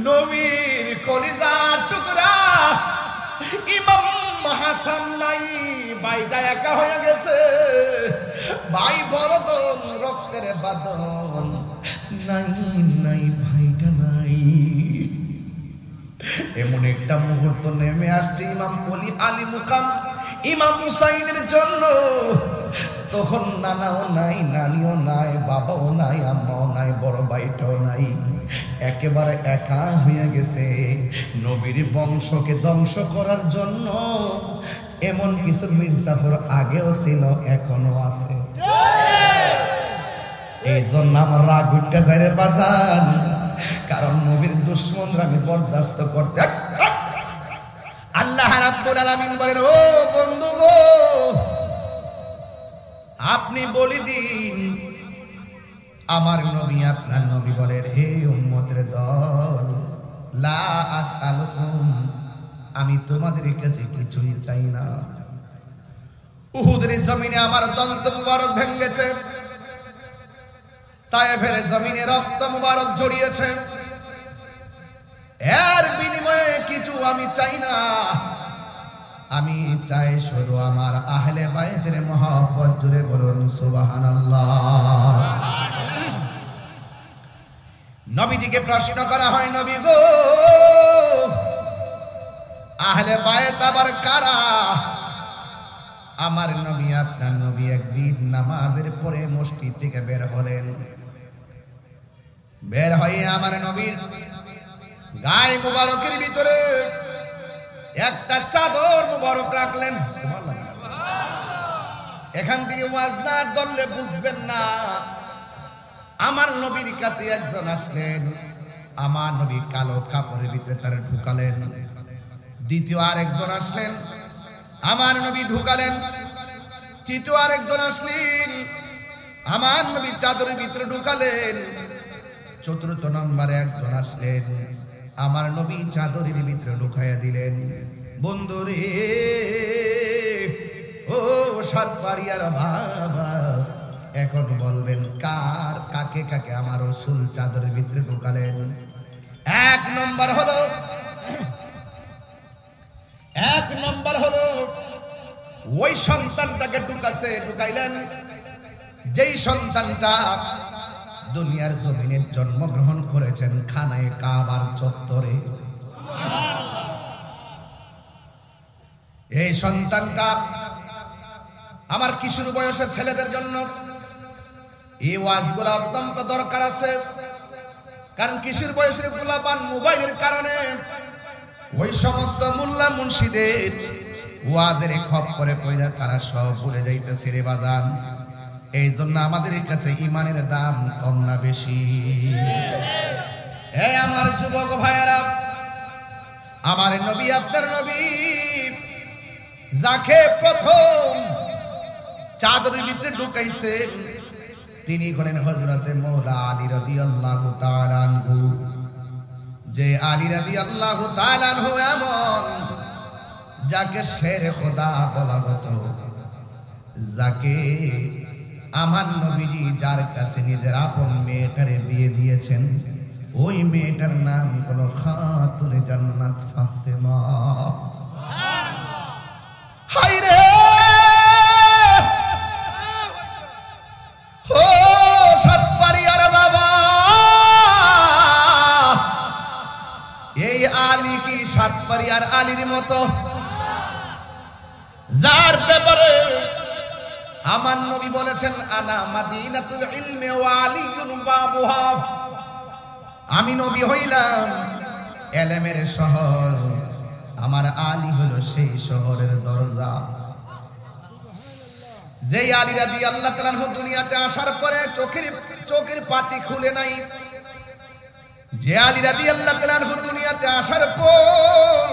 নবীর কলিজার টুকরা ইমাম হাসান নাই, ভাইটা একা হয়ে গেছে। ভাই বরদন রক্তের বাদন নাই নাই, ভাইটা নাই। এমন একটা মুহূর্ত নেমে আসছে ইমাম ওলি আলী মুকাম ইমাম হুসাইনের জন্য। তখন নানাও নাই, নানিও নাই, বাবাও নাই, আম্মাও নাই, বড় ভাইটাও নাই, একেবারে একা হয়ে গেছে। নবীর বংশকে ধ্বংস করার জন্য এমন কিছু মির্জাফর আগেও ছিল, এখনো আছে। এই জন্য আমার রাগ উঠতে যায় রে বাজান, কারণ নবীর দুশমনরা আমি বরদাস্ত করতে। আল্লাহ রাব্বুল আলামিন বলেন, ও বন্ধু গো, আপনি বলে দিন আমার নবী, আপনার নবী বলেন, হে উম্মতের দল, লা আসআলুকুম, আমি তোমাদের কাছে কিছুই চাই না। উহুদের জমিনে আমার দন্ত মুবারক ভেঙেছে, তায়েফের জমিনে রক্ত মুবারক জড়িয়েছে, এর বিনিময়ে কিছু আমি চাই না। আমি চাই শুধু আমার আহলে বাইতের মহব্বত। জুড়ে বলুন সুবহানাল্লাহ। নবীজিকে প্রশ্ন করা হয়, নবী গো, আহলে বাইত আবার কারা? আমার নবী, আপনার নবী একদিন নামাজের পরে মসজিদ থেকে বের হলেন। বের হয়ে আমার নবীর গায়ে মুবারকের ভিতরে একটা চাদর মুবারক রাখলেন। এখান থেকে ওয়াজ না ধরলে বুঝবেন না। আমার নবীর কাছে একজন আসলেন, আমার নবী কালো কাপড়ের ভিতরে তার ঢুকালেন। দ্বিতীয় আরেকজন আসলেন, আমার নবী ঢুকালেন। তৃতীয় আরেকজন আসলেন, আমার নবী চাদরের ভিতরে ঢুকালেন। চতুর্থ নম্বরে একজন আসলেন, আমার নবী চাদরের ভিতরে ঢুকাইয়া দিলেন। বন্ধুরে, ও সাতবাড়িয়ার বাবা, এখন বলবেন কার কাকে কাকে আমার রাসূল চাদরের ভিতরে ঢুকালেন? এক নম্বর হলো ওই সন্তানটাকে ঢুকাইলেন যেই সন্তানটা দুনিয়ার জমিনে জন্মগ্রহণ করেছেন খানায়ে কাবার চত্বরে। এই সন্তানটা আমার কিশোর বয়সের ছেলেদের জন্য এই ওয়াজগুলো অত্যন্ত দরকার আছে। কারণ কিশোর বয়সের পোলাপান মোবাইলের কারণে ওই সমস্ত মোল্লা মুন্সিদের ওয়াজের খপ্পরে পড়ে তারা সব ভুলে যাইতেছে রে বাজান। এই জন্য আমাদের কাছে ইমানের দাম কম না বেশি? এই আমার যুবক ভাইয়েরা, আমার নবী, আপনার নবী যাকে প্রথম চাদরের ভিতরে ঢুকাইছেন তিনি হলেন হযরতে মাওলা আলী রাদিয়াল্লাহু তাআলা আনহু। যে আলী রাদিয়াল্লাহু তাআলা আনহু এমন যাকে শেরে খোদা বলা হতো, যাকে আমার নবীজি যার কাছে নিজের আপন মেয়েটারে বিয়ে দিয়েছেন, ওই মেয়েটার নাম হলো খাতুনে জান্নাত ফাতেমা। হায় রে, ও সাতবাড়িয়ার বাবা, এই আলী কি সাতবাড়িয়ার আলীর মতো, যার ব্যাপারে আমার নবী বলেছেন আনা মাদিনাতুল ইলমি ওয়া আলিয়ুন বাবুহা, আমি নবী হইলাম ইলমের শহর, আমার আলী হলো সেই শহরের দরজা। যেই আলী রাদিয়াল্লাহু তাআলা আনহু দুনিয়াতে আসার পরে চোখের পাতি খুলে নাই, যে আলী রাদিয়াল্লাহু তাআলা আনহু দুনিয়াতে আসার পর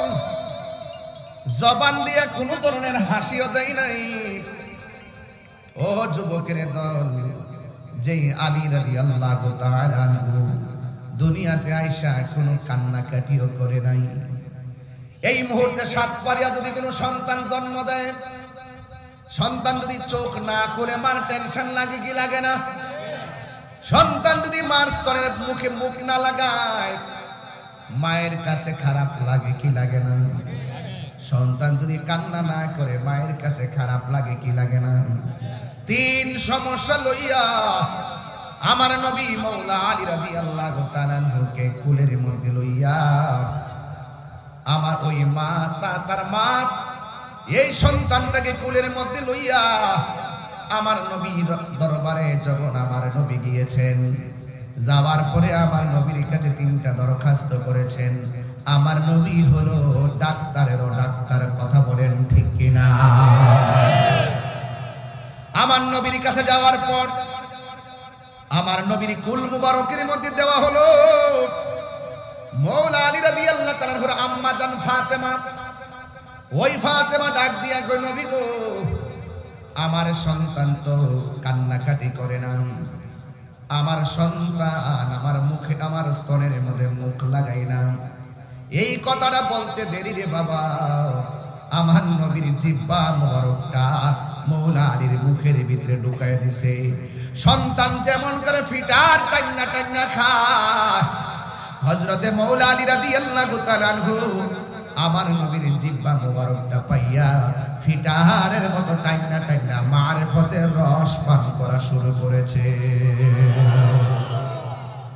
জবান দিয়ে কোনো ধরনের হাসিও দেয় নাই। ও যুবকের দল, যেই আলী রাদিয়াল্লাহু তাআলা আনহু দুনিয়াতে আইসা কোনো কান্নাকাটিও করে নাই। এই মুহূর্তে সাতবাড়িয়া যদি কোনো সন্তান জন্ম দেয়, সন্তান যদি চোখ না খুলে মার টেনশন লাগে কি লাগে না? সন্তান যদি মার স্তনের মুখে মুখ না লাগায়, মায়ের কাছে খারাপ লাগে কি লাগে না? সন্তান যদি কান্না না করে মায়ের কাছে খারাপ লাগে কি লাগে না? তিন সমস্যা লইয়া আমার নবী মৌলা আলী রাদিয়াল্লাহু তাআলা আনহুকে কুলের মধ্যে লইয়া আমার ওই মা তার মা এই সন্তানটাকে কুলের মধ্যে লইয়া আমার নবীর দরবারে যখন আমার নবী গিয়েছেন, যাওয়ার পরে আমার নবীর কাছে তিনটা দরখাস্ত করেছেন। আমার নবী হলো ডাক্তারেরও ডাক্তার, কথা বলেন ঠিক কিনা? আমার নবীর কাছে যাওয়ার পর আমার নবীর কুল মুবারকের মধ্যে দেওয়া হলো মৌলা আলী রাদিয়াল্লাহু তাআলার ঘরে আম্মা জান ফাতেমা। ওই ফাতেমা ডাক দিয়া কই, নবী গো, আমার সন্তান তো কান্নাকাটি করে না, আমার সন্তান আমার মুখে আমার স্তনের মধ্যে মুখ লাগাই না। এই কথাটা বলতে দেরি রে বাবা, আমার নবীর জিহ্বা মোবারকটা মৌলা আলীর মুখের ভিতরে ঢুকায় দিছে। সন্তান যেমন করে ফিটার টান্না টান্না খায়, হযরতে মৌলা আলী রাদিয়াল্লাহু তাআলা আনহু আমার নবীর জিহ্বা মোবারকটা পাইয়া ফিটারের মতো টান্না টান্না মারিফতের রস পান করা শুরু করেছে।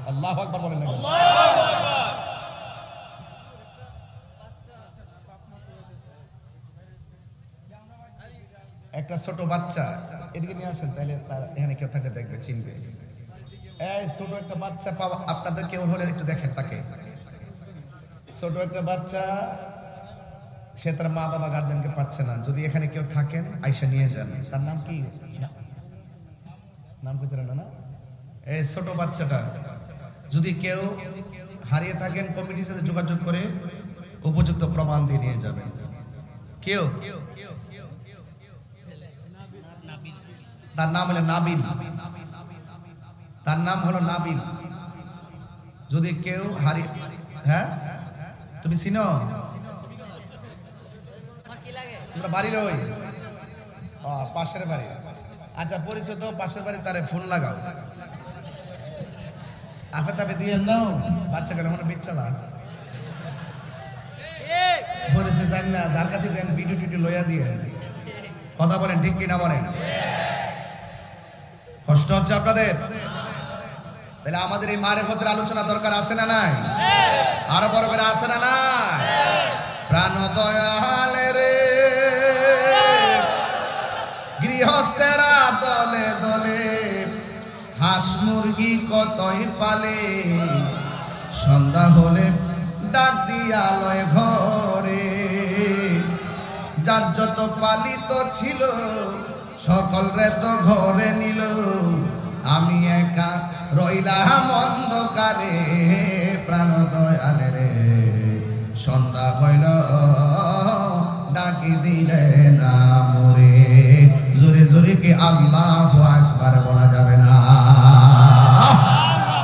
আল্লাহু আকবার বলেন না? আল্লাহু আকবার। একটা ছোট বাচ্চা এদিকে নিয়ে আসেন, তাহলে তার এখানে কেউ থাকলে দেখবে, চিনবে। এই ছোট একটা বাচ্চা পাওয়া আপনাদের কেউ হলে একটু দেখেন তাকে। ছোট একটা বাচ্চা, সে তার মা বাবা গার্জেনকে পাচ্ছে না, যদি এখানে কেউ থাকেন আইসা নিয়ে যান। তার নাম কি? নাম কইতে না? এই ছোট বাচ্চাটা যদি কেউ হারিয়ে থাকেন, কমিটির সাথে যোগাযোগ করে উপযুক্ত প্রমাণ দিয়ে নিয়ে যাবেন। কেউ তার নাম হলো নাবিল, তার নাম হলো নাবিল। যদি কেউ হারিয়ে, হ্যাঁ তুমি চিনো? তোমরা বাড়ির ওই পাশের বাড়ি? আচ্ছা, পরিচয় তো পাশের বাড়ি, তারে ফোন লাগাও, আফে তাপে দিয়ে নাও। বাচ্চা গেলে মনে বিচ্ছালা পরিচয় জানি না, যার কাছে দেন ভিডিও টিডিও লইয়া দিয়ে। কথা বলেন ঠিক কিনা বলেন? কষ্ট হচ্ছে আপনাদের? তাহলে আমাদের এই মারিফতের আলোচনা দরকার আছে না নাই? আরো বড় করে আছে না নাই? প্রাণ দয়াল রে গৃহস্থেরা দলে দলে হাঁস মুরগি কতই পালে, সন্ধ্যা হলে ডাক দিয়া লয় ঘরে। যার যত পালিত ছিল সকল রে তো ঘরে নিল, আমি একা রইলাম অন্ধকারে। প্রাণ দয়াল রে সন্ধ্যা হইল ডাকি দিলে না মরে। জোরে জোরে কি আল্লাহু আকবার বলা যাবে না?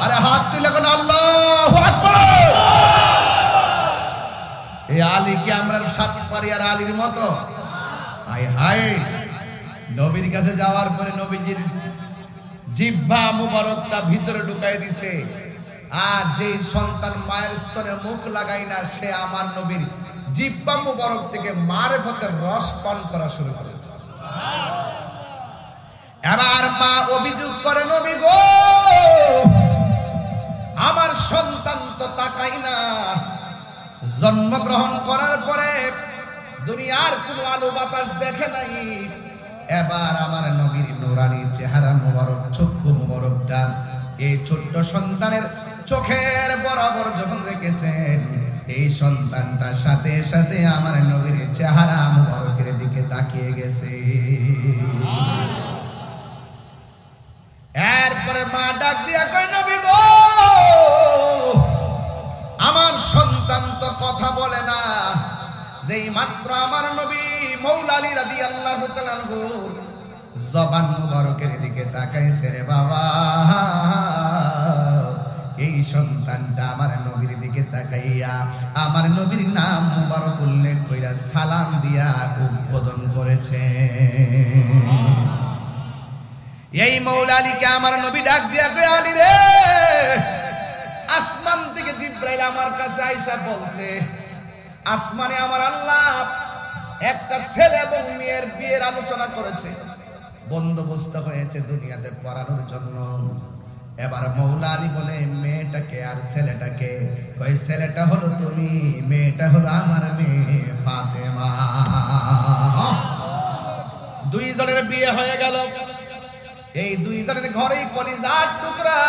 আরে হাত তুলে কোন আল্লাহু আকবার। এই আলী কি আমরা সাতপাড়িয়ার আলীর মতো? হায় হায়, নবীর কাছে যাওয়ার পরে নবীজির জিহ্বা মুবারকটা ভিতরে ঢুকাই দিছে। আর যে সন্তান মায়ের স্তনে মুখ লাগাই না, সে আমার নবীর জিহ্বা মুবারক থেকে মারিফতের রস পান করা শুরু করেছে। এবার মা অভিযোগ করে, নবী গো, আমার সন্তান তো তাকাই না, জন্মগ্রহণ করার পরে দুনিয়ার কোনো আলো বাতাস দেখে নাই। এবার আমার নবীর নূরানী চেহারা মুবারক, চক্ষু মুবারকটা এই ছোট্ট সন্তানের চোখের বরাবর যখন রেখেছেন, এই সন্তানটার সাথে সাথে আমার নবীর চেহারা মুবারকের দিকে তাকিয়ে গেছে। এরপরে মা ডাক দিয়া কয়, নবী গো, আমার সন্তান তো কথা বলে না। যেই মাত্র আমার নবী মৌলা আলী রাদিয়াল্লাহু তাআলা আনহু জবান মুবারকের দিকে তাকাইছে, রে বাবা, এই সন্তানটা আমার নবীর দিকে তাকাইয়া আমার নবীর নাম মুবারক উল্লেখ কইরা সালাম দিয়া উদ্বোধন করেছে। এই মৌলা আলীকে আমার নবী ডাক দিয়া কয়, আলী রে, আসমান থেকে জিবরাইল আমার কাছে আয়েশা বলছে আসমানে আমার আল্লাহ একটা ছেলে এবং মেয়ের বিয়ের আলোচনা করেছে, বন্দোবস্ত হয়েছে দুনিয়াতে পড়ানোর জন্য। এবার মৌলা আলী বলে মেয়েটাকে আর ছেলেটাকে, ওই ছেলেটা হলো তুমি, মেয়েটা হলো আমার মেয়ে ফাতেমা। দুইজনের বিয়ে হয়ে গেল। এই দুইজনের ঘরেই কলিজার টুকরা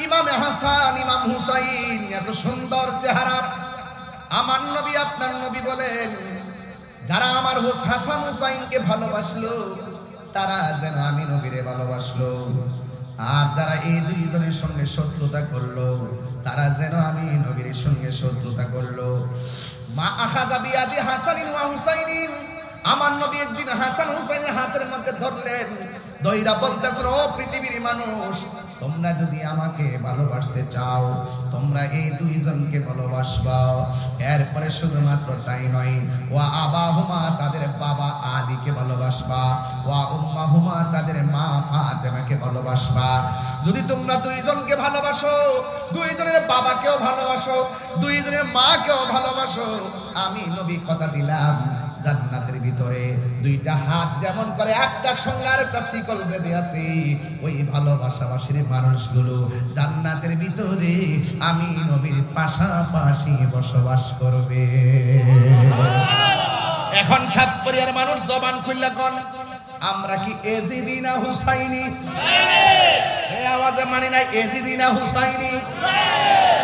ইমামে হাসান ইমাম হুসাইন, এত সুন্দর চেহারা। আমার নবী আপনার নবী বলেন যারা আমার হাসান হুসাইনকে ভালোবাসলো তারা যেন আমি নবীরে ভালোবাসলো, আর যারা এই দুইজনের সঙ্গে শত্রুতা করলো তারা যেন আমি নবীর সঙ্গে শত্রুতা করলো। মা আখাযা বিয়াদি হাসানিন ওয়া হুসাইনিন, আমার নবী একদিন হাসান হুসাইনের হাতের মধ্যে ধরলেন, দইরা বলতেছেন ও পৃথিবীর মানুষ, তোমরা যদি আমাকে ভালোবাসতে চাও তোমরা এই দুইজনকে ভালোবাসবা। এরপরে শুধুমাত্র তাই নয়, ওয়া আবাহুমা তাদের বাবা আলীকে ভালোবাসবা, ওয়া উম্মাহুমা তাদের মা ফাতেমাকে ভালোবাসবা। যদি তোমরা দুইজনকে ভালোবাসো, দুইজনের বাবাকেও ভালোবাসো, দুইজনের মাকেও ভালোবাসো, আমি নবী কথা দিলাম জান্নাতের ভিতরে দুইটা হাত যেমন করে একটা সঙ্গে আরেকটা শিকল বেঁধে আছে, ওই ভালোবাসাবাসীর মানুষগুলো জান্নাতের ভিতরে আমি নবীর পাশাপাশি বসবাস করবে। এখন সাত পরিবার মানুষ জবান খুললা কোন আমরা কি এজিদি না হুসাইনি? এই আওয়াজে মানি নাই এজিদি না হুসাইনি?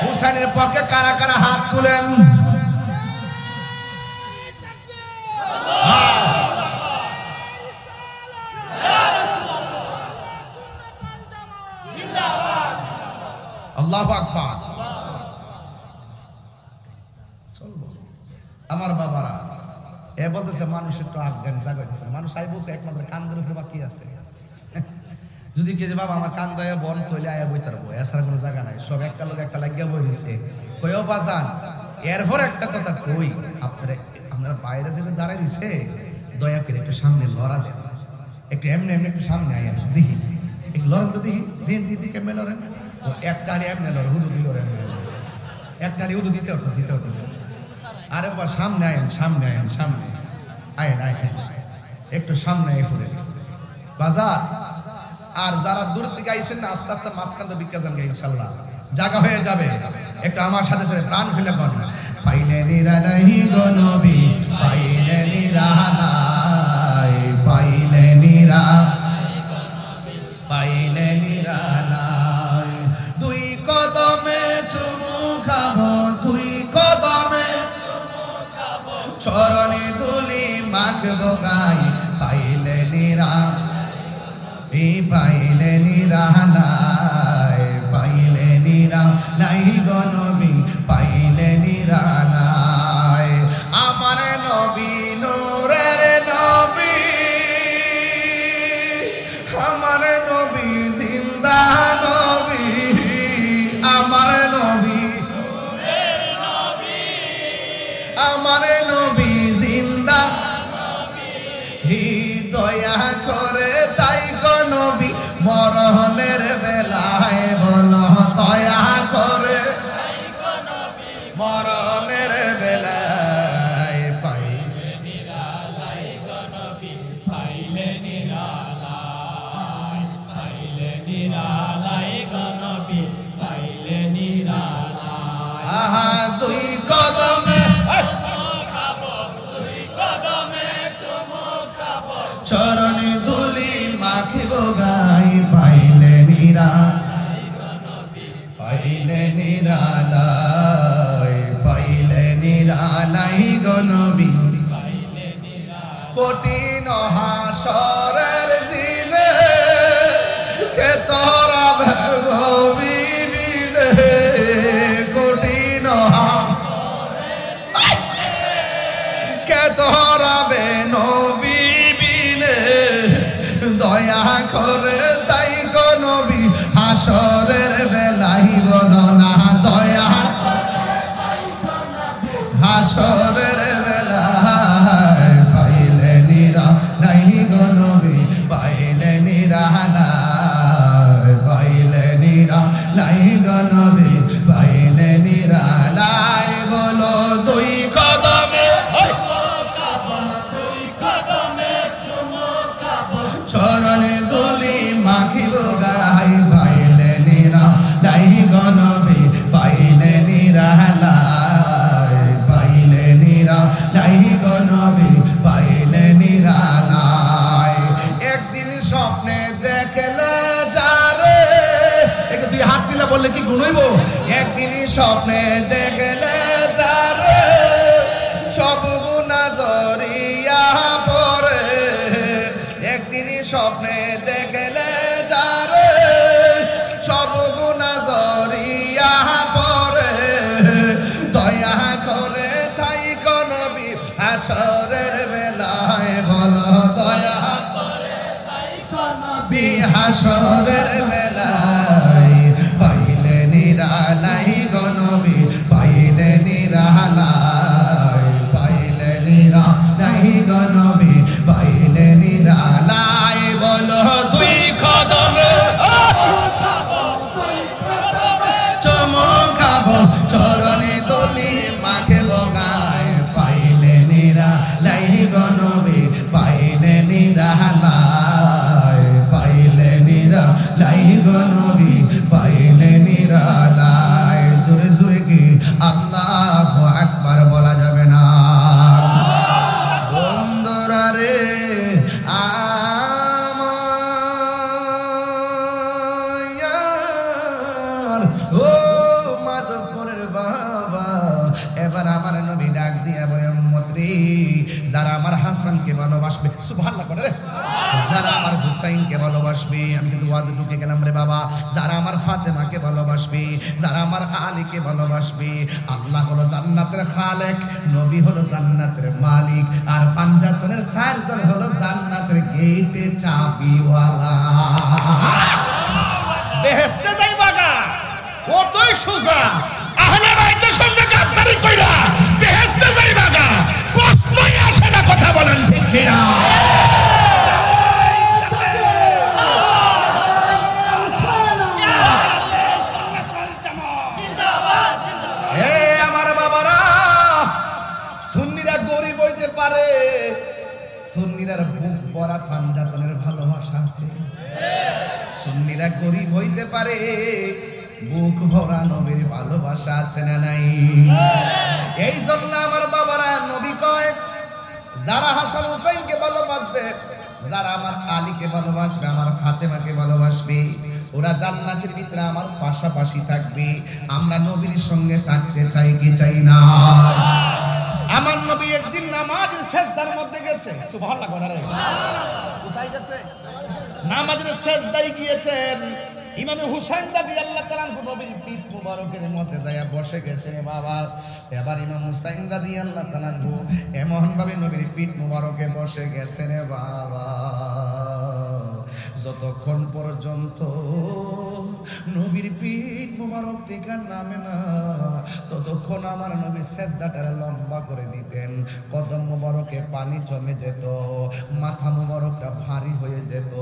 হুসাইনের পক্ষে কারা কারা হাত তুলেন? আল্লাহু আকবার। আমার বাবারা এ বলতেছে মানুষ একটু আফগান জাগাইতেছে, মানুষ আইবো তো একমাত্র কান্দের উপরে বাকি আছে। যদি কে যে বাবা আমার কান দয়া বন তৈলে আয়া বই তারবো, এছাড়া কোনো জায়গা নাই, সব একটা লোক একটা লাগিয়া বই দিছে। কইও বাজান এরপর একটা কথা কই, আপনারা বাইরে যেতে দাঁড়াই দিছে, দয়া করে একটু সামনে লড়া দেন, একটু এমনি এমনি একটু সামনে আয় দেখি, একটু লড়েন তো দেখি, দিন দিদি কেমন লড়েন, একটা আলি এমনি লড়ে হুদু দিল, একটা আলি হুদু দিতে হতেছে। আরে বাবা সামনে আয়েন, সামনে আয়েন, সামনে আয়েন, আয়েন একটু সামনে আয় ফুলে বাজার। আর যারা দূর থেকে আইছেন না আস্তে আস্তে মাঝখান তো বিজ্ঞা যান, ইনশাল্লাহ জায়গা হয়ে যাবে। একটু আমার সাথে সাথে প্রাণ খুলে কর, পাইলে নিরালাই গো নবী, পাইলে নিরালাই, পাইলে নিরা, পাইলে নিরালাই, দুই কদমে চুমু খাবো, দুই কদমে চরণে দুলি মাখবো গাই, পাইলে নিরা, পাইলে নিরালাই, পাইলে নিরালাই গো নবী, পাইলে নিরালাই। আমার নবী নূরের নবী, আমার নবী জিন্দা নবী, আমার নবী নূরের নবী, আমার নবী জিন্দা নবী, দয়া করে তাই গো নবী মরণের বেলায় বলো দয়া করে তাই গো নবী মরণের বেলায়, পাইলে নিরালাই গো নবী, পাইলে নিরালাই, পাইলে নিরালাই গো নবী, পাইলে নিরালাই। আহা দুই কদমে খাবো, দুই কদমে চুমু খাবো, চরণে দুলি মাখিব গাই, পাইলে নিরালাই গো নবী, পাইলে নিরালাই, পাইলে নিরালাই গো নবী, পাইলে নিরালাই। কঠিন হাসরের দিনে কে তোরা ভবি বিনে, কঠিন হাসরের দিনে কে তোরা নবী বিনে, দয়া করে তাই গো নবী হাসরের বেলাই বলো না দয়া, হাসরের বেলায় পাইলে নিরালাই গো নবী, পাইলে নিরালাই, পাইলে নিরালাই গো নবী, পাইলে স্বপ্নে দেখলে যারে সব গুনাহ ঝরিয়া পড়ে একদিন স্বপ্নে দেখলে যারে সব গুনাহ ঝরিয়া পড়ে দয়া করে তাই কোন নবী হাসরের বেলায় বলো দয়া করে তাই কোন নবী হাসরের বেলায় পাইলে নিরালাই গো নবী পাইলে নিরালাই পাইলে নিরালাই গো নবী পাইলে নিরালাই বলো দুই কদমে চমকাবো চরণে দলি মাকে বগায় পাইলে নিরালাই গো নবী পাইলে নিরালাই পাইলে নিরালাই গো নবী পাইলে নিরালাই জোরে জোরে কি আল্লাহু আকবার বলা যাবে না বন্ধুরা রে আমার ও মাধবপুরের বাবা এবার আমার নবী ডাক দিয়া বলে উম্মত রে যারা আমার হাসানকে ভালোবাসবে সুবহানাল্লাহ করে রে যারা আমার হুসাইনকে ভালোবাসবে আমি কিন্তু ওয়াজে ঢুকে গেলাম রে বাবা যারা আমার ফাতেমাকে ভালোবাসবে যারা আমার আলীকে ভালোবাসবে আল্লাহ হলো জান্নাতের খালেক নবী হলো জান্নাতের মালিক আর পাঞ্জাতনের চারজন হলো জান্নাতের গেটে চাবিওয়ালা বেহেশতে যাইবা না কতই সোজা আহলে বাইতের সঙ্গে গাদ্দারি কইরা বেহেশতে যাইবা না প্রশ্নই আসে না কথা বলেন ঠিক কিনা সুন্নিরা বুক ভরা পাঞ্জাতনের ভালোবাসা আছে সুন্নিরা গরিব হইতে পারে বুক ভরা নবীর ভালোবাসা আছে না নাই এই জন্য আমার বাবারা নবী কয় যারা হাসান হুসাইনকে ভালোবাসবে যারা আমার আলীকে ভালোবাসবে আমার ফাতেমাকে ভালোবাসবে ওরা জান্নাতের ভিতরে আমার পাশাপাশি থাকবে আমরা নবীর সঙ্গে থাকতে চাই কি চাই না আমার নবী একদিন নামাজের সিজদার মধ্যে গেছে সুবহানাল্লাহ বলে কোথায় গেছে নামাজের সিজদায় গিয়েছেন ইমাম হুসাইন রাদিয়াল্লাহু তাআলা নবীর পিঠ মুবারকের মধ্যে যায় বসে গেছে বাবা এবার ইমাম হুসাইন রাদিয়াল্লাহু তাআলা এমন ভাবে নবীর পিঠ মুবারকে বসে গেছে রে বাবা যতক্ষণ পর্যন্ত নবীর পিঠ মুবারক থেকে নামে না ততক্ষণ আমার নবী সিজদাটা লম্বা করে দিতেন কদম মুবারকে পানি জমে যেত মাথা মুবারকটা ভারী হয়ে যেত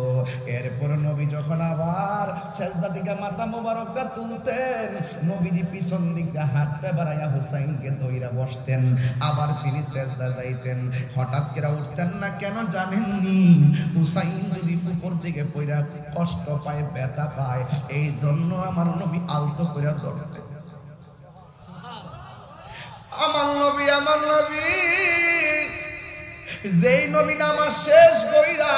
এরপর নবী যখন আবার সিজদা থেকে মাথা মুবারকটা তুলতেন নবীজি পিছন দিকে হাতটা বাড়াইয়া হুসাইনকে ধইরা বসতেন আবার তিনি সিজদা যাইতেন হঠাৎ করে উঠতেন না কেন জানেননি হুসাইন যদি উপর দিকে পয়রা কষ্ট পায় ব্যথা পায় এই জন্য আমার নবী আলতো করে ধরতেন আমার নবী যেই নবী নামাজ শেষ কইরা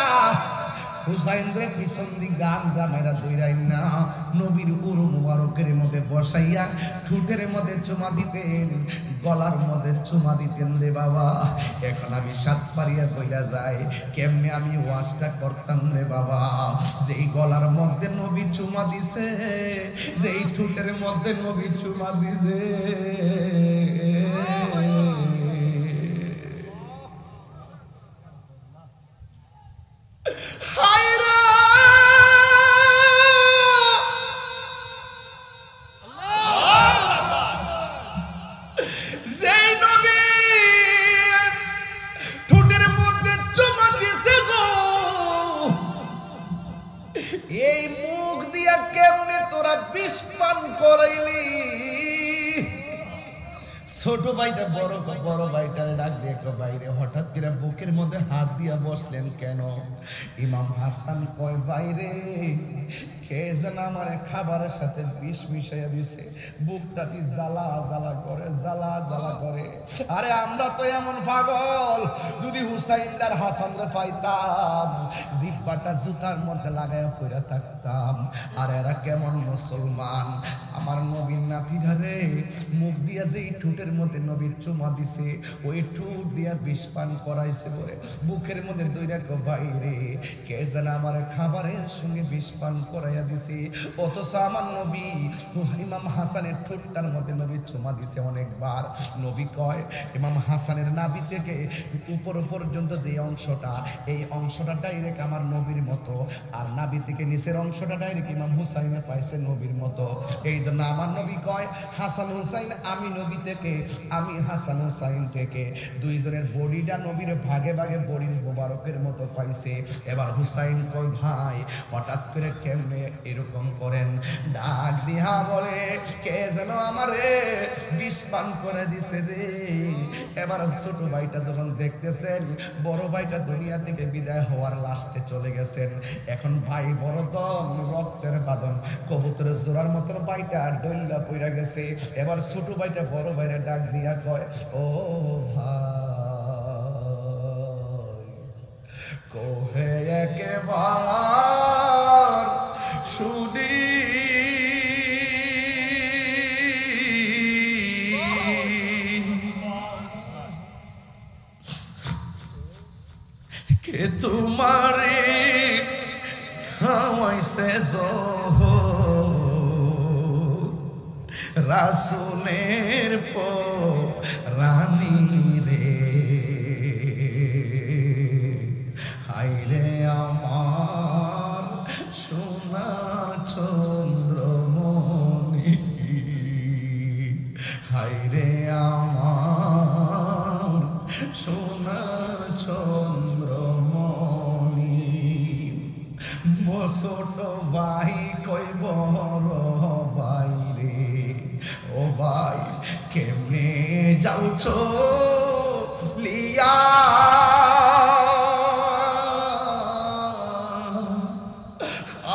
হুসাইনদের পিছন দিক গান জামাইরা দইরাই না নবীর উরু মুবারকের মধ্যে বসাইয়া ঠোঁটের মধ্যে চুমা দিতেন গলার মধ্যে চুমা দিতেন রে বাবা এখন আমি সাত পারিয়া কইরা যাই কেমনে আমি ওয়াজটা করতাম রে বাবা যেই গলার মধ্যে নবী চুমা দিছে যেই ঠোঁটের মধ্যে নবী চুমা দিছে এই মুখ দিয়া কেমনে তোরা বিষ পান করাইলি ছোট ভাইটা বড় ভাইটার ডাক দিয়ে বাইরে হঠাৎ করে বুকের মধ্যে হাত দিয়া বসলেন কেন ইমাম হাসান কয় বাইরে কে যেন আমার খাবারের সাথে বিষ মিশাইয়া দিছে বুকটা দিয়ে জ্বালা জ্বালা করে আরে আমরা তো এমন পাগল যদি হুসাইন আর হাসানরে পাইতাম জিহ্বাটা জুতার মধ্যে লাগাইয়া পড়ে থাকতাম আর এরা কেমন মুসলমান আমার নবীর নাতিরা রে মুখ দিয়া যে ঠোঁটের মধ্যে নবীর চুমা দিছে ওই ঠোঁট দিয়া বিষ পান করাইছে বলে বুকের মধ্যে দইরা কো বাইরে কে যেন আমার খাবারের সঙ্গে বিষ পান করাইয়া দিছে। অথচ আমার নবী ইমাম হাসানের ঠোঁটটার মধ্যে নবীর চুমা দিছে অনেকবার। নবী কয় ইমাম হাসানের নাভি থেকে উপর পর্যন্ত যে অংশটা এই অংশটা ডাইরেক্ট আমার নবীর মতো, আর নাভি থেকে নিচের অংশটা ডাইরেক্ট ইমাম হুসাইনে পাইছে নবীর মতো। এই জন্য আমার নবী কয় হাসান হুসাইন আমি নবী থেকে, আমি হাসান হুসাইন থেকে। দুইজনের বডিটা নবীর ভাগে ভাগে বডির মোবারকের মতো পাইছে। এবার হুসাইন কয় ভাই হঠাৎ করে কেমনে এরকম করেন? ডাক দিয়া বলে কে যেন আমারে বিষ পান করে দিছে রে। এবার ছোট ভাইটা যখন দেখতেছেন বড় ভাইটা দুনিয়া থেকে বিদায় হওয়ার লাস্টে চলে গেছেন, এখন ভাই বড় দম রক্তের বাঁধন কবুতরের জোড়ার মতন ভাইটা ডইলা পইরা গেছে। এবার ছোট ভাইটা বড় ভাইরে ডাক দিয়া কয় ও ভাই কোহে একবার শুনি কে তোমারে খাওয়াইছে রাসূলের রানী রে। হায়রে আমার সোনার চন্দ্রমণি, হায়রে আমার সোনার চন্দ্রমণি। ছোট ভাই কই বড় ভাই রে ও ভাই কেমনে যাওছ লিয়া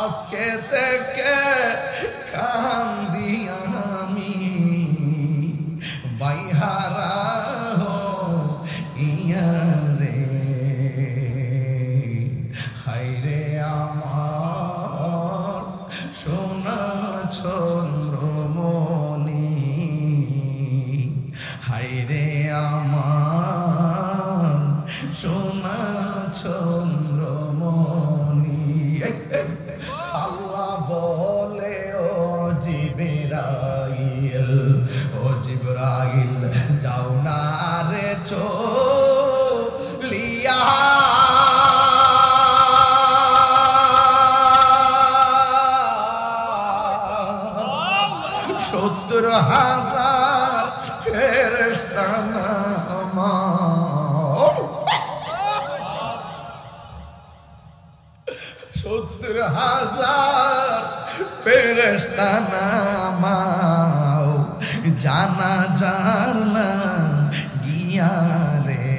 আজকে থেকে কান্দি আমি বাইহারা ইয়া রে। হায়রে আমার সোনা চন্দ্রমণি, হায়রে আমার সোনা চন্দ্রমণি। আল্লাহ বলে ও জিবরাইল, ও জিবরাইল যাও না রে চলিয়া, 70,000 ফেরেশতা নামাও, 70,000 ফেরেশতা নামাও জানাজার না গিয়া রে।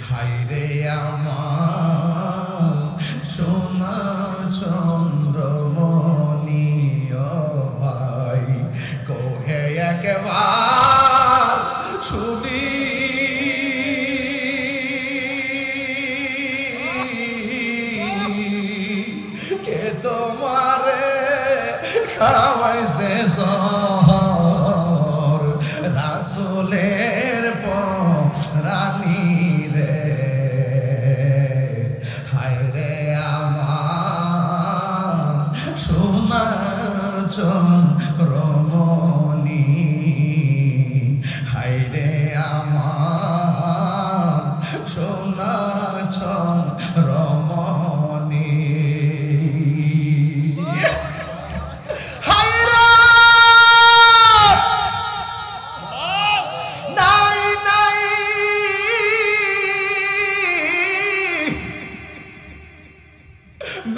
হায়রে আমার সোনা চন্দ্রমণি ও ভাই কোহে একবার শুনি কে তোমারে খাওয়াইছে জহর রাসূলের রানী রে। হায়রে আমার সোনার চন্দ্রমণি, হায়রে আমার সোনার চন্দ্রমণি।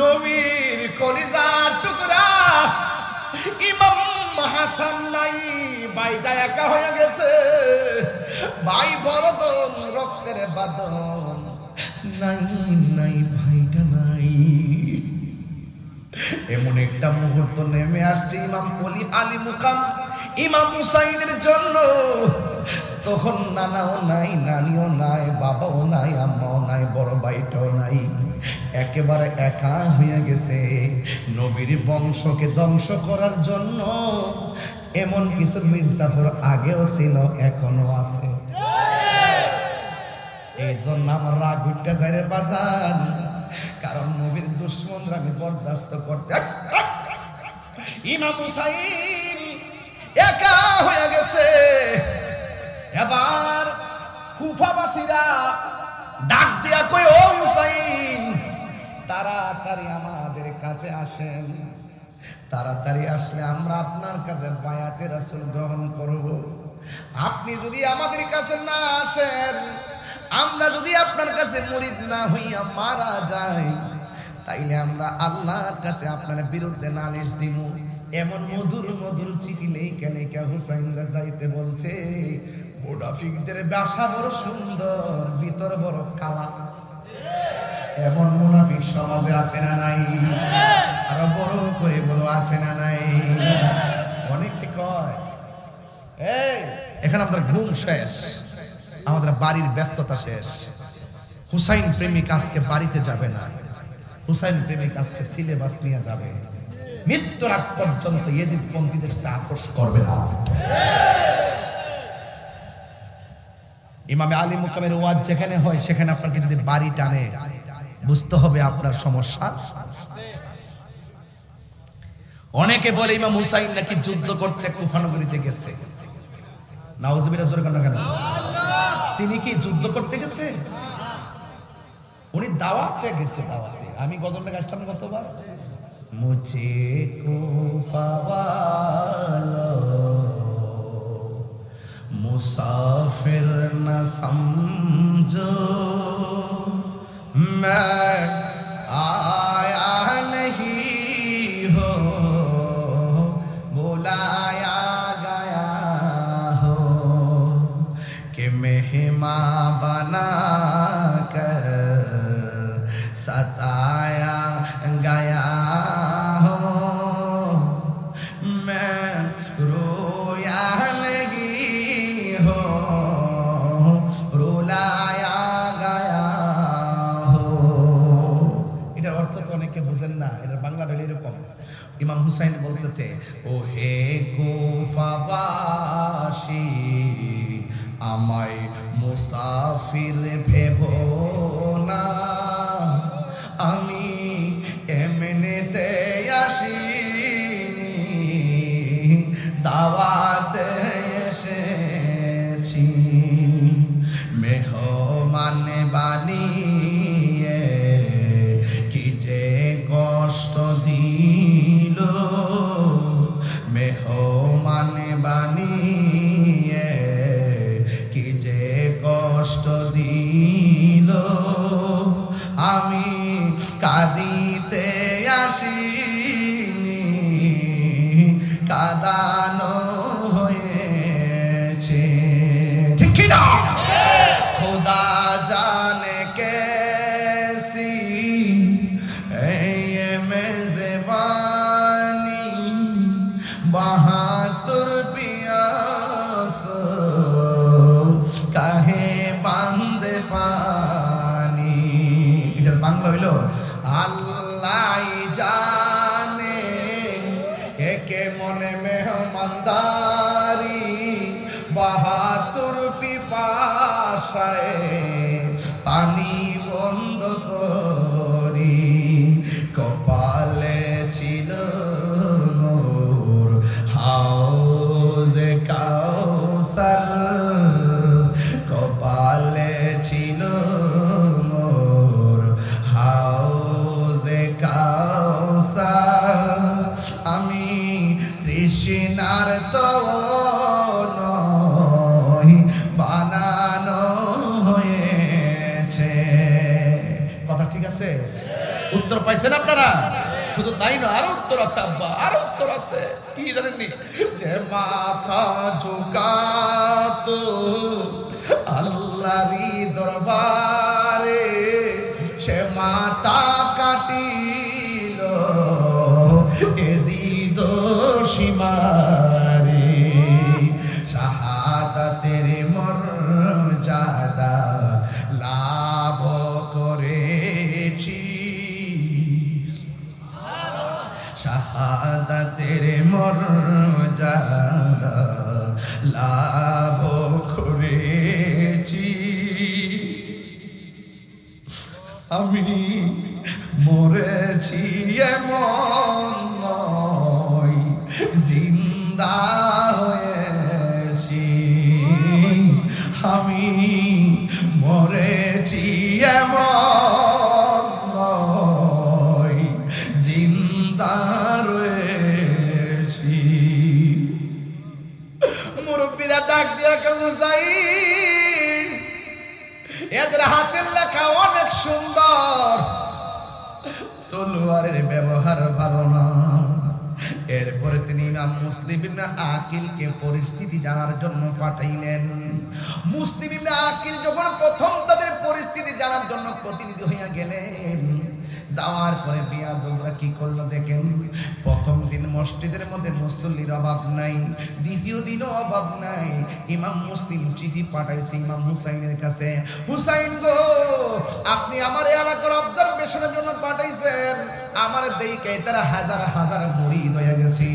নবীর কলিজার টুকরা ইমাম হাসান নাই, ভাইটা একা হয়ে গেছে। ভাই বড়দন রক্তের বাঁধন নাই নাই, ভাইটা নাই। এমন একটা মুহূর্ত নেমে আসছে ইমাম ওলি আলী মুকাম ইমাম হুসাইনের জন্য। তখন নানাও নাই, নানিও নাই, বাবাও নাই, আম্মাও নাই, বড় ভাইটাও নাই। একেবারে একা হয়ে গেছে। নবীর বংশকে ধ্বংস করার জন্য এমন কিছু মির্জাফর আগেও ছিল, এখনো আছে। এই জন্য আমার রাগ উঠতে যায় রে বাজান, কারণ নবীর দুশ্মনরা আমি বরদাস্ত করতে। ইমাম হুসাইন একা হয়ে গেছে। এবার কুফাবাসীরা ডাক দিয়া কই, ও হুসাইন তাড়াতাড়ি আমাদের কাছে আসেন, তাড়াতাড়ি আসলে আমরা আপনার কাছে বায়াতে রাসূল গ্রহণ করব। আপনি যদি আমাদের কাছে না আসেন, আমরা যদি আপনার কাছে মুরিদ না হইয়া মারা যাই, তাইলে আমরা আল্লাহর কাছে আপনার বিরুদ্ধে নালিশ দিব। এমন মধুর মধুর চিঠি লেখা লেখা হুসাইনরা যাইতে বলছে। মুনাফিকদের ভাষা বড় সুন্দর, ভিতর বড় কালা। এমন মুনাফিক সমাজে আছে না নাই? আরো বড় করে বলো, আছে না নাই? অনেকে কয় এই এখানে আমাদের ঘুম শেষ, আমাদের বাড়ির ব্যস্ততা শেষ, হুসাইন প্রেমিক আজকে বাড়িতে যাবে না, হুসাইন প্রেমিক আজকে সিলেবাস নিয়ে যাবে, মৃত্যুর আগ পর্যন্ত ইয়েজিদ পন্থীদের সাথে আপোষ করবে না। ইমামে আলী মুকামের ওয়াজ যেখানে হয়, সেখানে আপনাকে যদি বাড়ি টানে, বুঝতে হবে আপনার সমস্যা। অনেকে বলে ইমাম হুসাইন নাকি যুদ্ধ করতে কুফানগরীতে গেছে। নাউজুবিল্লাহ, জোরে কেন? তিনি কি যুদ্ধ করতে গেছে? উনি দাওয়াতে গেছে। দাওয়াতে আমি গজলটা গাইছিলাম কতবার, মুঝে কুফা ওয়ালো মুসাফির না সমঝো, मैं आया नहीं हो बुलाया गया हो, कि मेहमान बना कर सताया गया हो, मैं रोया नहीं हो रुलाया गया हो। এটার অর্থ তো অনেকে বুঝেন না, এটার বাংলা বেল এরকম। ইমাম হুসাইন বলতেছে, ও হে কুফাবাসী আমায় মুসাফির ভেবো না, আমি এমনিতে আসিনি, দাওয়াতে এসেছি, মেহমান বানিয়ে কি যে কষ্ট দিল, মেহমান বানিয়ে কি যে কষ্ট দিল, আমি কাঁদিতে আসিনি, কাঁদানো হয়েছে। ঠিক না? খোদা জানে কেসি ये मेज़बानी, बहादुर पियास काहे बांधे पानी। এটার বাংলা হইলো, আল্লাহ জানে একে মনে মেহমানদারি, বাহাদুর পিপাসায় পানি বন্ধ করি, কপালে ছিল মোর হাউজে কাউসার, কপালে ছিল মোর হাউজে কাউসার, আমি তৃষ্ণার তো নই, বানানো হয়েছে। কথা ঠিক আছে? উত্তর পাইছেন আপনারা? শুধু তাই না, আরো উত্তর আছে আব্বা, আরো উত্তর আছে। কি জানেননি? যে মাথা ঝুঁকাতো আল্লাহরই দরবারে, সে মাথা কাটিল এজিদ সীমারে, শাহাদাতের মর্যাদা লাভ করেছি, লাভ করেছি। আমি মরেছি এমন নয়, জিন্দা হয়েছি। আমি মরেছি এমন নয়, জিন্দা রয়েছি। মুরব্বীরা ডাক দিয়া কেমন যাই, এদের হাতের লেখা অনেক সুন্দর, তলোয়ারের ব্যবহার ভালো না। এরপরে তিনি ইমাম মুসলিম ইবনে আকিলকে পরিস্থিতি জানার জন্য পাঠাইলেন। মুসলিম ইবনে আকিল যখন প্রথম তাদের পরিস্থিতি জানার জন্য প্রতিনিধি হইয়া গেলেন, যাওয়ার পরে বিয়াদবরা কি করলো দেখেন। প্রথম দিন মসজিদের মধ্যে মুসল্লির অভাব নাই, দ্বিতীয় দিনও অভাব নাই। ইমাম মুসলিম চিঠি পাঠাইছে ইমাম হুসাইনের কাছে, হুসাইন গো, আপনি আমার এলাকার অবজারভেশনের জন্য পাঠাইছেন, আমার দেখে তারা হাজার হাজার মুরিদ হয়ে গেছে,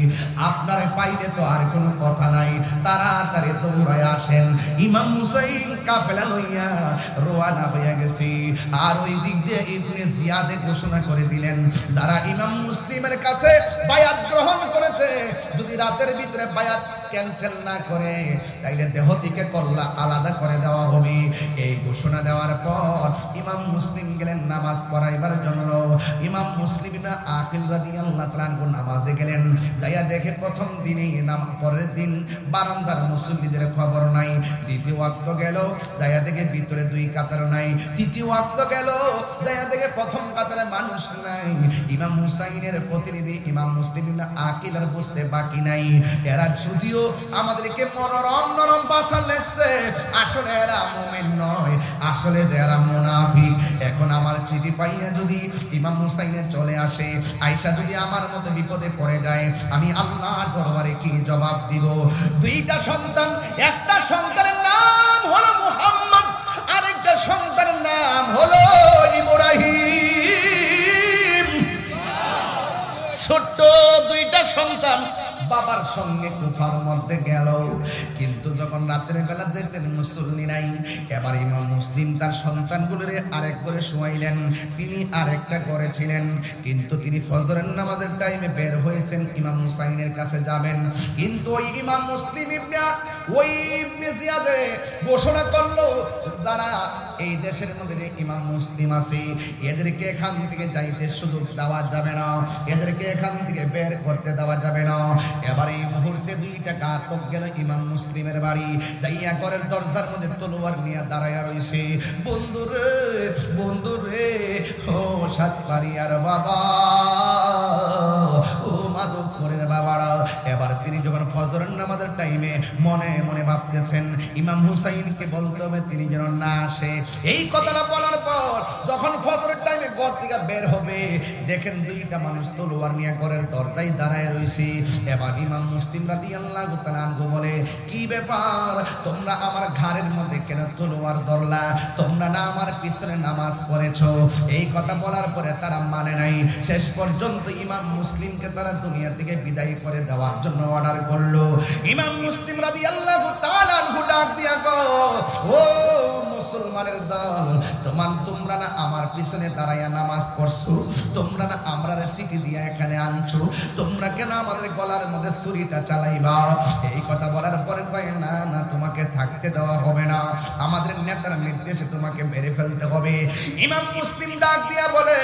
আপনার পাইলে তো আর কোনো কথা নাই, তাড়াতাড়ি দৌড়ায় আসেন। ইমাম হুসাইন কাফেলা লইয়া রওনা হয়ে গেছে। আর ওই দিক দিয়ে ইবনে জিয়াদে ঘোষণা করে দিলেন, যারা ইমাম মুসলিমের কাছে বায়াত গ্রহণ করেছে, যদি রাতের ভিতরে বায়াত ক্যান্সেল না করে তাইলে দেহ থেকে কল্লা আলাদা করে দেওয়া হবে। এই ঘোষণা দেওয়ার পর ইমাম মুসলিম গেলেন নামাজ পড়াইবার জন্য। ইমাম মুসলিম ইবনে আকিল রাদিয়াল্লাহু তাআলা আনহু নামাজে গেলেন, যাইয়া দেখে প্রথম দিনেই পরের দিন বারান্দার মুসল্লিদের খবর নাই। দ্বিতীয় ওয়াক্ত গেল, যাইয়া দেখে ভিতরে দুই কাতার নাই। তৃতীয় ওয়াক্ত গেল, যাইয়া দেখে প্রথম কাতারে মানুষ নাই। ইমাম হুসাইনের প্রতিনিধি ইমাম মুসলিম ইবনে আকিল আর বুঝতে বাকি নাই, এরা যদিও আমাদেরকে মনোরম নরম ভাষা লেখছে, আসলে এরা মুমিন নয়, আসলে যে এরা মুনাফিক। এখন আমার চিঠি পাইয়া যদি ইমাম হুসাইনের চলে আসে, আয়েশা যদি আমার মতো বিপদে পড়ে যায়, আমি আল্লাহর দরবারে কি জবাব দিব? দুইটা সন্তান, একটা সন্তানের নাম হলো মুহাম্মদ, আরেকটা সন্তানের নাম হলো ইব্রাহিম। ছোট্ট দুইটা সন্তান বাবার সঙ্গে কুফার মধ্যে গেল, কিন্তু যখন রাতের বেলা দেখলেন মুসল্লি নাই, এবার ইমাম মুসলিম তার সন্তানগুলোরে আরেক করে শোয়াইলেন। তিনি আরেকটা ঘরে ছিলেন, কিন্তু তিনি ফজরের নামাজের টাইমে বের হয়েছেন ইমাম হুসাইনের কাছে যাবেন। কিন্তু ওই ইমাম মুসলিম ইবনে জিয়াদে ঘোষণা করলো, যারা এই দেশের মধ্যে যে ইমাম মুসলিম আছে, এদেরকে এখান থেকে যাইতে সুযোগ দেওয়া যাবে না, এদেরকে এখান থেকে বের করতে দেওয়া যাবে না। এবার এই মুহূর্তে দুইটা ঘাতক গেল ইমাম মুসলিমের বাড়ি, যাইয়া ঘরের দরজার মধ্যে তলোয়ার নিয়ে দাঁড়াইয়া রইছে। বন্ধুরে বন্ধুরে, ও সাতকারিয়ার বাবা, ও মাধবপুরের বাবারা। এবার তিনি যখন ফজরের নামাজের টাইমে মনে মনে ভাবতেছেন ইমাম হুসাইনকে বলতে হবে তিনি যেন না আসে। এই কথাটা বলার পর যখন ফজরের টাইমে ঘর থেকে বের হবে, দেখেন দুইটা মানুষ তলোয়ার নিয়ে ঘরের দরজায় দাঁড়ায় রইছে। এবার ইমাম মুসলিম রাদিয়াল্লাহু তাআলা আনহু বলে, কি ব্যাপার, তোমরা আমার ঘাড়ের মধ্যে কেন তলোয়ার ধরলা? তোমরা না আমার পিছনে নামাজ পড়েছো? এই কথা বলার পরে তারা মানে নাই। শেষ পর্যন্ত ইমাম মুসলিমকে তারা দুনিয়া থেকে বিদায় করে দেওয়ার জন্য অর্ডার করলো। ইমাম মুসলিম রাদিয়াল্লাহু তাআলা আনহু ডাক দিয়া গো, ও মুসলমানের দল, তোমরা না আমার পিছনে দাঁড়াইয়া নামাজ পড়ছো, তোমরা না আমরা চিঠি দিয়া এখানে আনছো, তোমরা কেন আমাদের গলার মধ্যে ছুরিটা চালাইবা? এই কথা বলার পরে কয়, না না, তোমাকে থাকতে দেওয়া হবে না, আমাদের নেতার নির্দেশে তোমাকে মেরে ফেলতে হবে। ইমাম মুসলিম ডাক দিয়া বলে,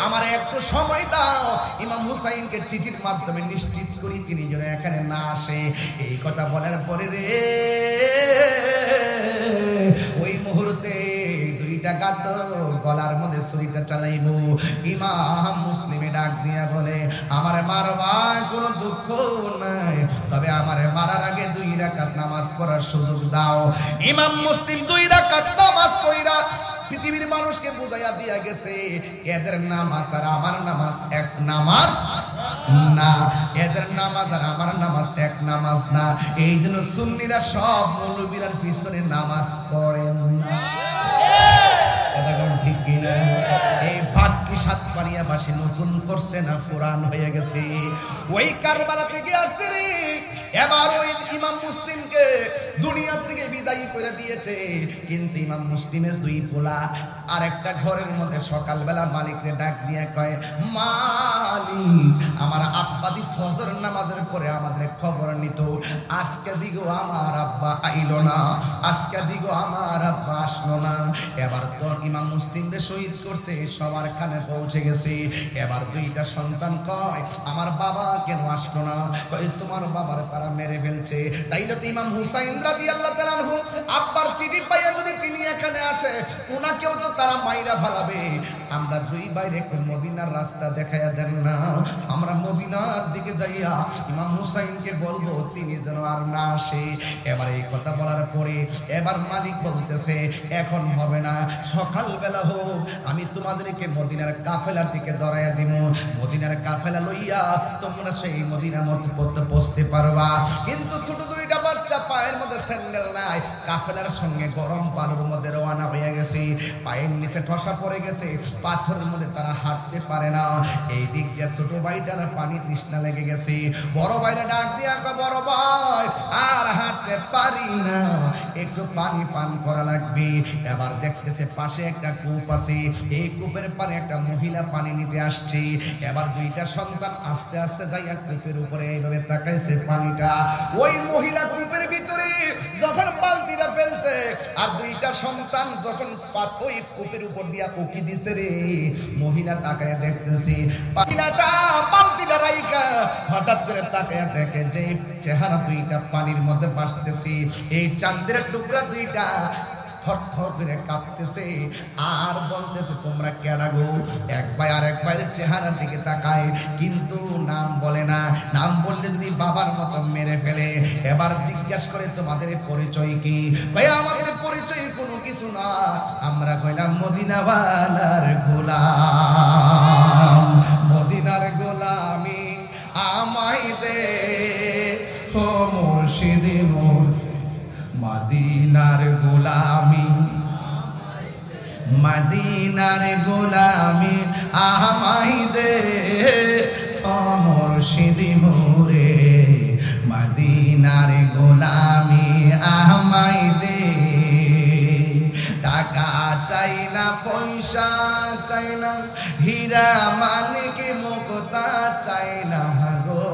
আমার একটু সময় দাও, ইমাম হুসাইনকে চিঠির মাধ্যমে নিশ্চিত করি তিনি যেন এখানে না আসে। এই কথা বলার পরে রে ওই মুহূর্তে দুইটা ঘাতক গলার মধ্যে ছুরিটা চালাইব। ইমাম মুসলিমে ডাক দিয়া বলে, আমার মারবা কোনো দুঃখ নাই, তবে আমার মারার আগে 2 রাকাত নামাজ পড়ার সুযোগ দাও। ইমাম মুসলিম 2 রাকাত নামাজ পড়া পৃথিবীর মানুষকে বুঝাইয়া দিয়া গেছে, এদের নামাজ আর আমার নামাজ এক নামাজ না, এদের নামাজ আর আমার নামাজ এক নামাজ না। এই জন্য সুন্নিরা সব মৌলবীরার পিছনে নামাজ পড়েন না। এটা কোন ঠিক কিনা? এই বাক্যি সাতপাড়িয়াবাসী নতুন করছে না পুরান হয়ে গেছে? ওই কারবালা থেকে আসছে রে। এবার ওই ইমাম মুসলিমকে করে দিয়েছে। কিন্তু ইমাম মুসলিমের দুই পোলা আর একটা ঘরের মধ্যে সকালবেলা মালিকরে ডাক দিয়ে কয়, মালিক আমার আব্বা দি ফজর নামাজের পরে আমাদের খবর নিত, আজকে দিগো আমার আব্বা আইলো না, আজকে দিগো আমার আব্বা আসলো না। এবার তো ইমাম মুসলিমরে শহীদ করছে, সবার কানে পৌঁছে গেছে। এবার দুইটা সন্তান কয়, আমার বাবা কেন আসলো না? কয় তোমার বাবার তারা মেরে ফেলছে। তাইলে তো ইমাম হুসাইন রাদিয়াল্লাহু তাআলা আনহু আব্বার চিঠি পাইয়া যদি তিনি এখানে আসে, ওনাকেও তো তারা মাইরা ফেলাবে। আমরা দুই বাইরে একটু মদিনার রাস্তা দেখাইয়া দেন না, আমরা মদিনার দিকে যাইয়া ইমাম হুসাইনকে বলবো তিনি যেন আর না আসে। এবার এই কথা বলার পরে এবার মালিক বলতেছে, এখন হবে না, সকালবেলা হোক, আমি তোমাদেরকে মদিনার কাফেলার দিকে দরাইয়া দিব। মদিনার কাফেলা লইয়া তোমরা সেই মদিনা মত করতে পৌঁছতে পারবা। কিন্তু ছোট দুইটা বাচ্চা পায়ের মধ্যে স্যান্ডেল নাই, কাফেলার সঙ্গে গরম বালুর মধ্যে রওনা হয়ে গেছে, পায়ের নিচে ঠসা পড়ে গেছে, পাথরের মধ্যে তারা হাঁটতে পারে না। এই দিক দিয়ে ছোট ভাইটার পানি তৃষ্ণা লেগে গেছে। বড় ভাইরা ডাক দিয়া কয়, বড় ভাই আর হাঁটতে পারি না, একটু পানি পান করা লাগবে। এবার দেখতেছে পাশে একটা কূপ আছে, এই কূপের পানি একটা মহিলা পানি নিতে আসছে। এবার দুইটা সন্তান আস্তে আস্তে যাইয়া কূপের উপরে এইভাবে তাকাইছে পানিটা। ওই মহিলা কূপের ভিতরে যখন বালতিটা ফেলছে আর দুইটা সন্তান যখন ওই কূপের উপর দিয়া উকি দিছে রে, মহিলা তাকায় দেখতেছি মহিলাটা বালতিটা রাইকা হঠাৎ করে তাকায় দেখে যে চেহারা দুইটা পানির মধ্যে ভাসতেছে, এই চাঁদের টুকরা দুইটা থরথর করে কাঁপতেছে আর বলতেছে, তোমরা কেডা গো? এক ভাই আর এক ভাইয়ের চেহারার দিকে তাকায়, কিন্তু নাম বলে না, নাম বললে যদি বাবার মতো মেরে ফেলে। এবার জিজ্ঞাসা করে, তোমাদের পরিচয় কি? ভাই আমাদের পরিচয় কোনো কিছু না, আমরা কইলাম মদিনাওয়ালার গোলাম, মদিনার গোলামি আমায় দে ও মুর্শিদি মদিনার গোলামি, মদিনার গোলামি আমায় দে ও মুর্শিদি মোরে, মদিনার গোলামি আমায় দে। টাকা চাই না, পয়সা চাই না, হীরা মানিক মুক্তা চাই না গো,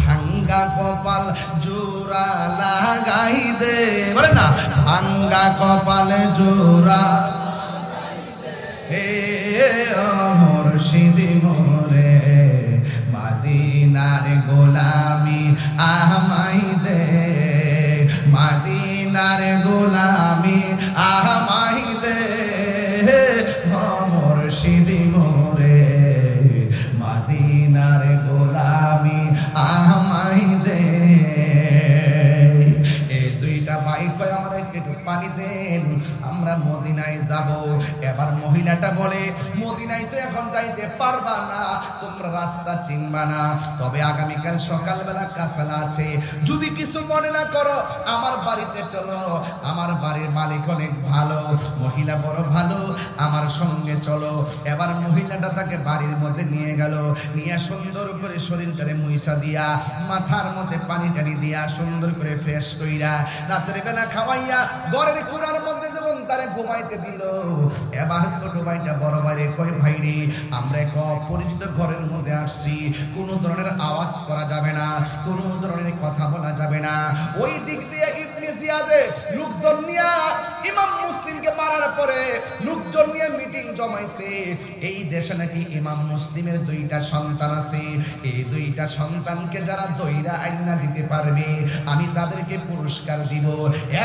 ভাঙ্গা কপাল জোড়া লাগাই দে, বলে না, ভাঙ্গা কপাল জোড়া হে মুর্শিদি মোরে, মদিনার গোলামি আমায় দে, মদিনার গোলামি আমায় দে মুর্শিদি মোরে, মদিনার গোলামি আমায় দে। এই দুইটা ভাই কয়, আমরা একটু পানি দেন, আমরা মদিনায় যাব। এবার মহিলাটা বলে, মদিনায় তো এখন যাইতে পারবা না, তোমরা রাস্তা চিনবা না, তবে আগামীকাল সকালবেলা কাফেলা আছে, যদি কিছু মনে না করো আমার বাড়িতে চলো, আমার বাড়ির মালিক অনেক ভালো, মহিলা বড় ভালো, আমার সঙ্গে চলো। এবার মহিলাটা তাকে বাড়ির মধ্যে নিয়ে গেল, নিয়ে সুন্দর করে শরীরটারে মুইসা দিয়া, মাথার মধ্যে পানি টানি দিয়া, সুন্দর করে ফ্রেশ কইরা, রাতের বেলা খাওয়াইয়া ঘরের কোণার মধ্যে যখন তারে ঘুমাইতে দিল। এবার ছোট ভাইটা বড় ভাইরে কয়, ভাই রে আমরা এক অপরিচিত ঘরের মধ্যে আসছি, কোনো ধরনের আওয়াজ করা যাবে না, কোনো ধরনের কথা বলা যাবে না। ওই দিক দিয়ে ইবনে জিয়াদে লোকজন নিয়ে ইমাম মুসলিমকে মারার পরে লোকজন নিয়ে মিটিং জমাইছে। এই দেশে নাকি ইমাম মুসলিমের দুইটা সন্তান আছে, এই দুইটা সন্তানকে যারা দইরা আইনা দিতে পারবে আমি তাদেরকে পুরস্কার দিব।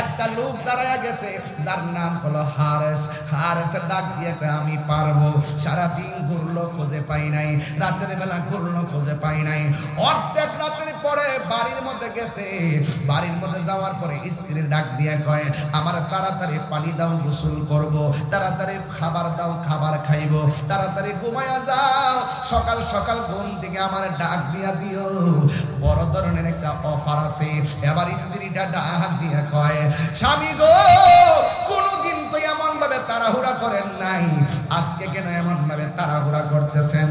একটা লোক দাঁড়ায় গেছে যার নাম হলো হারেস। হারেসের ডাক দিয়ে আমি পারবো। সারাদিন ঘুরলো, খোঁজে পাই নাই, রাতের বেলা ঘুরলো, খোঁজে পাই নাই। অর্ধেক রাতের পরে বাড়ির মধ্যে গেছে, বাড়ির মধ্যে যাওয়ার পরে স্ত্রীর ডাক দিয়ে কয়, আমার তাড়াতাড়ি পানি দাও, গোসল করব, তাড়াতাড়ি খাবার দাও, খাবার খাইব, তাড়াতাড়ি ঘুমায়া যাও, সকাল সকাল ঘুম থেকে আমার ডাক দিয়া দিও, বড় ধরনের একটা অফার আছে। এবার স্ত্রীটা ডাক দিয়ে কয়, স্বামী গো কোনদিন তো এমন ভাবে তাড়াহুড়া করেন নাই, আজকে কেন এমন ভাবে তাড়াহুড়া করতেছেন?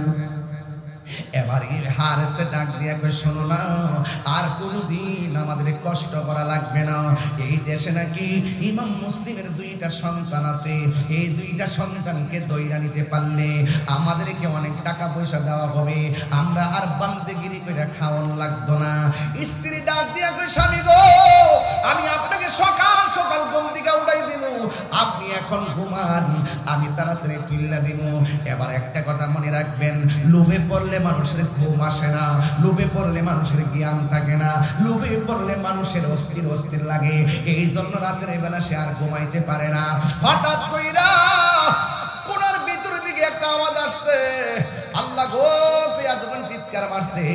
এবার হারেসে ডাক দিয়া কই শোনো না, আর কোনোদিন আমাদের কষ্ট করা লাগবে না। এই দেশে নাকি ইমাম মুসলিমের দুইটা সন্তান আছে, এই দুইটা সন্তানকে দইরা নিতে পারলে আমাদেরকে অনেক টাকা পয়সা দেওয়া হবে, আমরা আর বান্দেগিরি করে খাওয়ান লাগতো না। স্ত্রী ডাক দিয়া কই স্বামী গো, আমি আপনাকে সকাল সকাল ঘুম থেকে উঠাই দিব, আপনি এখন ঘুমান, আমি তাড়াতাড়ি তুল্লা দিব। এবার একটা কথা মনে রাখবেন, লোভে পড়লে মানুষের ঘুম আসে না, লোভে পড়লে মানুষের জ্ঞান থাকে না, লোভে পড়লে মানুষের অস্থির অস্থির লাগে, এই জন্য রাতের বেলা সে আর ঘুমাইতে পারে না। হঠাৎ কইরা কোনার ভিতর দিকে একটা আওয়াজ আসছে, আল্লাহ গো, পেয়া যখন চিৎকার মারছে,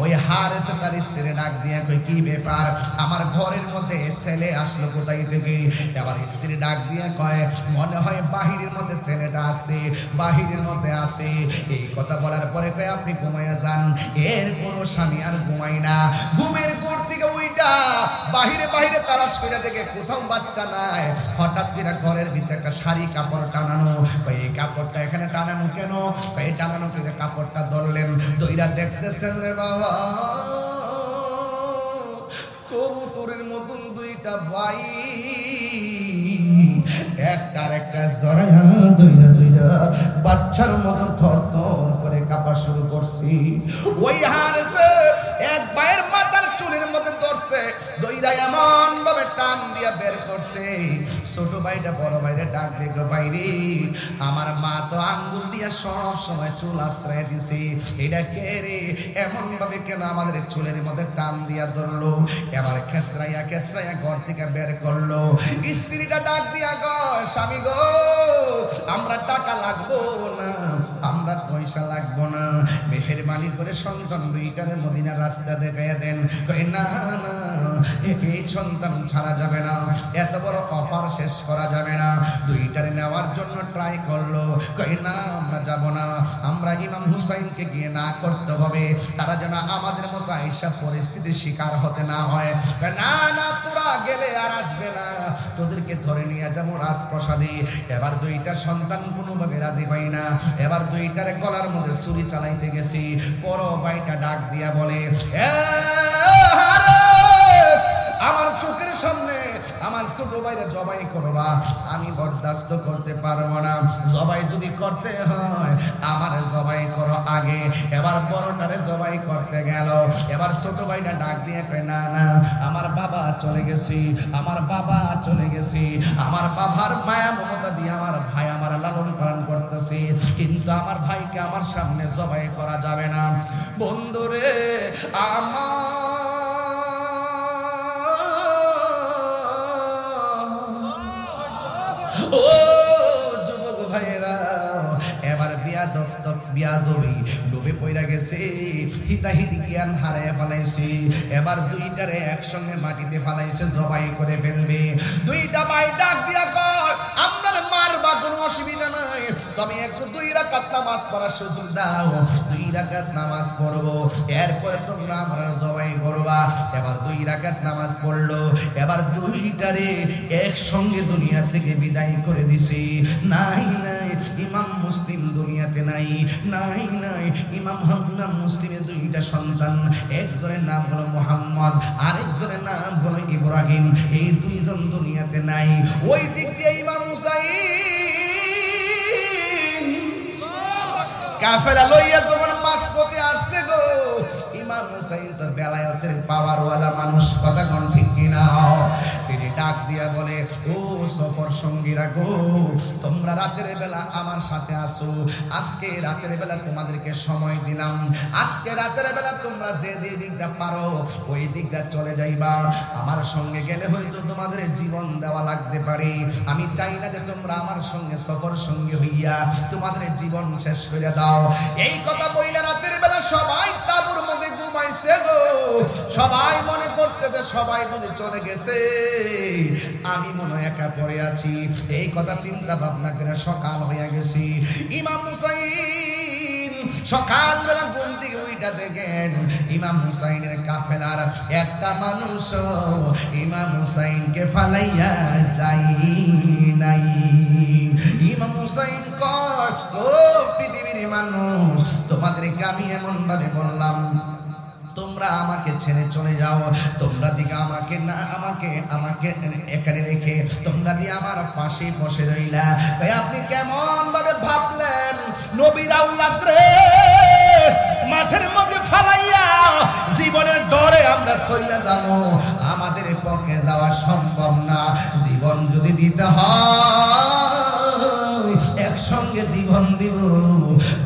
ওই হারেসে তার স্ত্রী ডাক দিয়া কই কি ব্যাপার, আমার ঘরের মধ্যে ছেলে আসলো কোথায় থেকে? এবার স্ত্রী ডাক দিয়া কয় মনে হয় বাহিরের মধ্যে ছেলেটা আসছে, বাহিরের মধ্যে আসে। এই কথা বলার পরে কয় আপনি ঘুমাইয়া যান। এরপর স্বামী আর ঘুমাই না, ঘুমের ঘর থেকে উইটা বাহিরে বাহিরে তালাশ করে দেখে কোথাও বাচ্চা নাই। হঠাৎ করে ঘরের ভিতরে একটা শাড়ি কাপড় টানানো, এই কাপড়টা এখানে টানানো কেন? এই টানানো করে কাপড়টা ধরলেন, দইরা দেখতেছেন রে বাবা, কবুতরের মতন দুইটা ভাই একটার একটা জড়ায়া দইরা দইরা বাচ্চার মতো থর থর করে কাঁপা শুরু করছি। ওই হারেছে এক ভাইয়ের মাথার চুলের মধ্যে ধরছে, দইরা এমন ভাবে টান দিয়া বের করছে। ছোট ভাইটা বড় ভাইরে ডাক দেখো, বাইরে আমার মা তো আঙ্গুল দিয়া সব সময় চুল আশ্রয় দিছে, এটা কে রে, এমন ভাবে কেন আমাদের চুলের মধ্যে টান দিয়া ধরলো? এবার খেসরাইয়া খেসরাইয়া ঘর থেকে বের করলো। স্ত্রীটা ডাক দিয়া কয় স্বামী গো, আমরা টাকা লাগবো না, আমরা পয়সা লাগবো না, মেহেরবানি করে সন্তান দুইটারে মদিনার রাস্তা দেখাইয়া দেন। কই না না, এই সন্তান ছাড়া যাবে না, এত বড় অফার শেষ করা যাবে না। দুইটারে নেওয়ার জন্য ট্রাই করলো, কই না আমরা যাব না, আমরা ইমাম হুসাইনকে গিয়ে না করতে হবে, তারা যেন আমাদের মতো আইসা পরিস্থিতির শিকার হতে না হয়। না না, তোরা গেলে আর আসবে না, তোদেরকে ধরে নিয়ে যাবো রাজপ্রাসাদে। এবার দুইটা সন্তান কোনোভাবে রাজি হয় না, এবার দুইটারে গলার মধ্যে ছুরি চালাইতে গেছি। বড় ভাইটা ডাক দিয়া বলে, আমার চোখের সামনে আমার ছোট ভাইরে জবাই করবা, আমি বরদাস্ত করতে পারবো না, জবাই যদি করতে হয় আমার জবাই করো আগে। এবার বড়টারে জবাই করতে গেল, এবার ছোট ভাইটা ডাক দিয়ে কয় না না, আমার বাবা চলে গেছি, আমার বাবা চলে গেছি, আমার বাবার মায়া মমতা দিয়ে আমার ভাই আমার লালন পালন করতেছে, কিন্তু আমার ভাইকে আমার সামনে জবাই করা যাবে না। বন্ধুরে আমার ও যুবক ভাইরা, এবার বিয়াদবি ডুবে পড়া গেছে, হিতাহিত জ্ঞান হারায় ফেলাইছে। এবার দুইটারে একসঙ্গে মাটিতে ফেলাইছে, জবাই করে ফেলবে। দুইটা ভাই ডাক দিয়া কয় আমরা মারবা, কোনো অসুবিধা নাই, তবে একটু 2 রাকাত নামাজ পড়ার সুযোগ দাও, 2 রাকাত নামাজ পড়বো, এরপরে তোমরা আমরা জবাই করবা। এবার 2 রাকাত নামাজ পড়লো, এবার দুইটারে একসঙ্গে দুনিয়া থেকে বিদায় করে দিছে। নাই নাই, ইমাম মুসলিম দুনিয়াতে নাই, নাই নাই, ইমাম মুসলিমের 2টা সন্তান, একজনের নাম হলো মুহাম্মদ, আরেকজনের নাম হলো ইব্রাহিম, এই 2 জন দুনিয়াতে নাই। ওই দিক দিয়ে ইমাম হুসাইন কাফেলা লইয়া যখন মাঝপথে আসছে গো, ইমাম হুসাইন তো বেলায়েতের পাওয়ারওয়ালা মানুষ, কথা কোন ঠিক কিনা? তিনি ডাক দিয়া বলে, ও সফর সঙ্গীরা গো, তোমরা রাতের বেলা আমার সাথে আসো, আজকে রাতের বেলা তোমাদেরকে সময় দিলাম, আজকে রাতের বেলা তোমরা যে যে দিকটা পারো ওই দিকটা চলে যাইবা, আমার সঙ্গে গেলে হয়তো তোমাদের জীবন দেওয়া লাগতে পারে, আমি চাই না যে তোমরা আমার সঙ্গে সফর সঙ্গী হইয়া তোমাদের জীবন শেষ করে দাও। এই কথা বইলে রাতের বেলা সবাই তাঁবুর মধ্যে ঘুমাইছে গো, সবাই মনে করতেছে সবাই বুঝে চলে গেছে, আমি মনে একা পড়ে আছি। এই কথা চিন্তা ভাবনা করে সকাল হয়ে গেছি। ইমাম হুসাইন সকালবেলা ঘুম থেকে উইটা দেখেন ইমাম হুসাইনের কাফেলার একটা মানুষ ইমাম হুসাইনকে ফালাইয়া যাই নাই। ইমাম হুসাইন কয়, ও পৃথিবীর মানুষ, তোমাদেরকে আমি এমন ভাবে বললাম তোমরা আমাকে ছেড়ে চলে যাও, তোমরা দিকে আমাকে না আমাকে এখানে রেখে তোমরা দিয়ে আমার পাশে বসে রইলা। তাই আপনি কেমন ভাবে ভাবলেন নবীর আওলাদ রে মাঠের মধ্যে ফালাইয়া জীবনের ডরে আমরা চলে যাব? আমাদের পক্ষে যাওয়া সম্ভব না। জীবন যদি দিতে হয় একসঙ্গে জীবন দিব,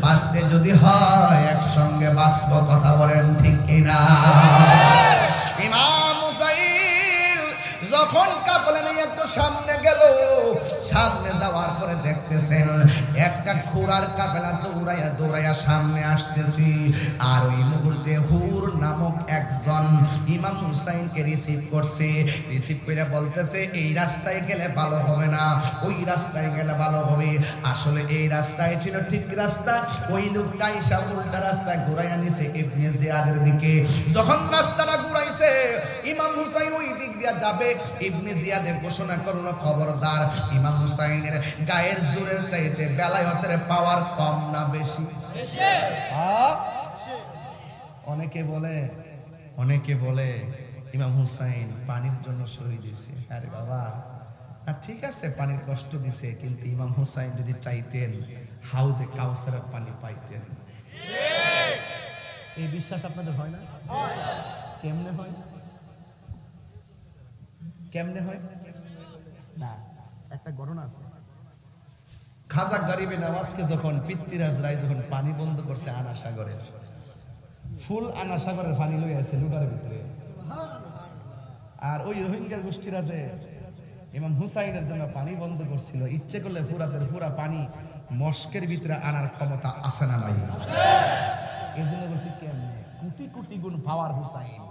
বাঁচতে যদি হয় একসঙ্গে বাঁচবো। কথা বলেন ঠিক কিনা? ইমাম হুসাইন যখন কাফেলা নিয়ে একটু সামনে গেল, সামনে যাওয়ার পরে দেখতেছেন একটা ঘোড়ার কাফেলা দৌড়াইয়া সামনে আসতেছি। আর ওই মুহূর্তে হুর নামক একজন ইমাম হুসাইনকে রিসিভ করছে। রিসিভ করে বলতেছে এই রাস্তায় গেলে ভালো হবে না, ওই রাস্তায় গেলে ভালো হবে। আসলে এই রাস্তায় ছিল ঠিক রাস্তা, ওই লোকটা এসে উল্টা রাস্তায় ঘুরাইয়া নিছে ইবনে জিয়াদের দিকে। যখন রাস্তাটা ঘুরাইছে ইমাম হুসাইন ওই দিক দিয়ে যাবে, ইবনে জিয়াদের ঘোষণা করলো খবরদার ইমাম হুসাইনের গায়ের জোরের চাইতে বেলায়েতের পাওয়ার কম না বেশি? অনেকে বলে ইমাম হুসাইন পানির জন্য শহীদ হয়েছে। আরে বাবা, ঠিক আছে পানির কষ্ট দিছে, কিন্তু ইমাম হুসাইন যদি চাইতেন হাউজে কাউসারের পানি পাইতেন। এই বিশ্বাস আপনাদের হয় না? কেমনে হয়? না, একটা ঘটনা আছে। খাজা গরিবে নওয়াজকে যখন পৃথ্বীরাজ রায় যখন পানি বন্ধ করছে আনা সাগরের, ফুল আনা সাগরের পানি লই আছে লুগার ভিতরে, আর ওই রোহিঙ্গা গোষ্ঠীরা যে ইমাম হুসাইনের জন্য পানি বন্ধ করছিল, ইচ্ছে করলে ফুরাতের পুরা পানি মস্কের ভিতরে আনার ক্ষমতা আছে না নাই? এই জন্য বলছি কেমনে কোটি কোটি গুণ পাওয়ার হুসাইন।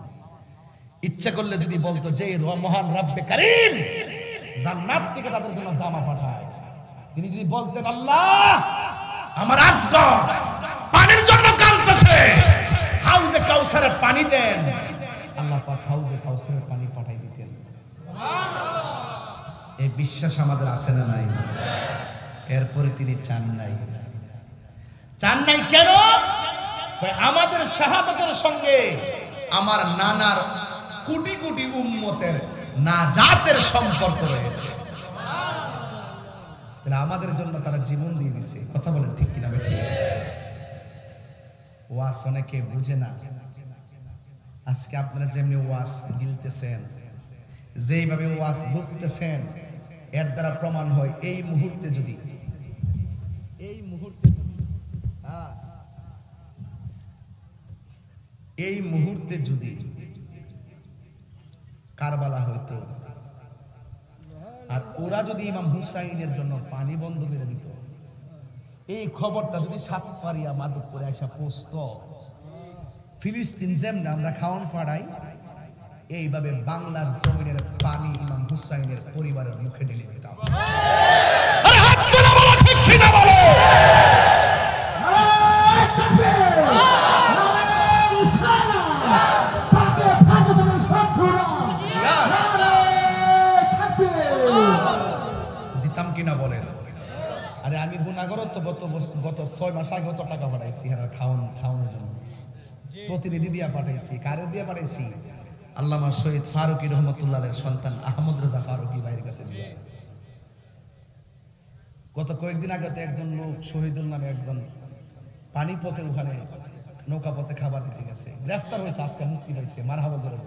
ইচ্ছা করলে যদি বলতো যে মহান রব্বে কারীম জান্নাত থেকে তাদের জন্য জামা পাঠায়, তিনি যদি বলতেন আল্লাহ আমার আসগর পানির জন্য কাঁদতেছে, হাউজে কাউসারের পানি দেন, আল্লাহ পাক হাউজে কাউসারের পানি পাঠাই দিতেন। এই বিশ্বাস আমাদের আছে না নাই? এরপরে তিনি চান নাই কেন? আমাদের শাহাদাতের সঙ্গে আমার নানার কোটি কোটি উম্মতের নাজাতের সম্পর্ক রয়েছে। তাহলে আমাদের জন্য তারা জীবন দিয়ে দিছে। কথা বলেন ঠিক কিনা? বেঠিক? ওয়াজ অনেকে বুঝে না। আজকে আপনারা যেমনি ওয়াজ গিলতেছেন, যেইভাবে ওয়াজ বুঝতেছেন, এর দ্বারা প্রমাণ হয় এই মুহূর্তে যদি কারবালা হইতো আর ওরা যদি ইমাম হুসাইনের জন্য পানি বন্ধ করে দিত, এই খবরটা যদি সাতপাড়িয়া মাধবপুরে এসে পৌঁছত, ফিলিস্তিন যেমন আমরা খাওয়ান ফাড়াই, এইভাবে বাংলার জমিনের পানি ইমাম হুসাইনের পরিবারের মুখে ঢেলে দিতাম। দিতাম কিনা বলেন? আরে আমি গুনাহগার তো গত 6 মাস আগে কত টাকা পাঠাইছি খাওয়ানোর জন্য, প্রতিনিধি দিয়া পাঠাইছি। কারে দিয়া পাঠাইছি? আল্লামা শহীদ ফারুকী রহমতুল্লাহের সন্তান আহমদ রেজা ফারুকী ভাইয়ের কাছে দিয়া। গত কয়েকদিন আগে তো একজন লোক শহীদুল নামে একজন পানিপথে ওখানে নৌকা পথে খাবার দিতে গেছে, গ্রেফতার হয়েছে, আজকে মুক্তি পাইছে। মারহাবা জোরে।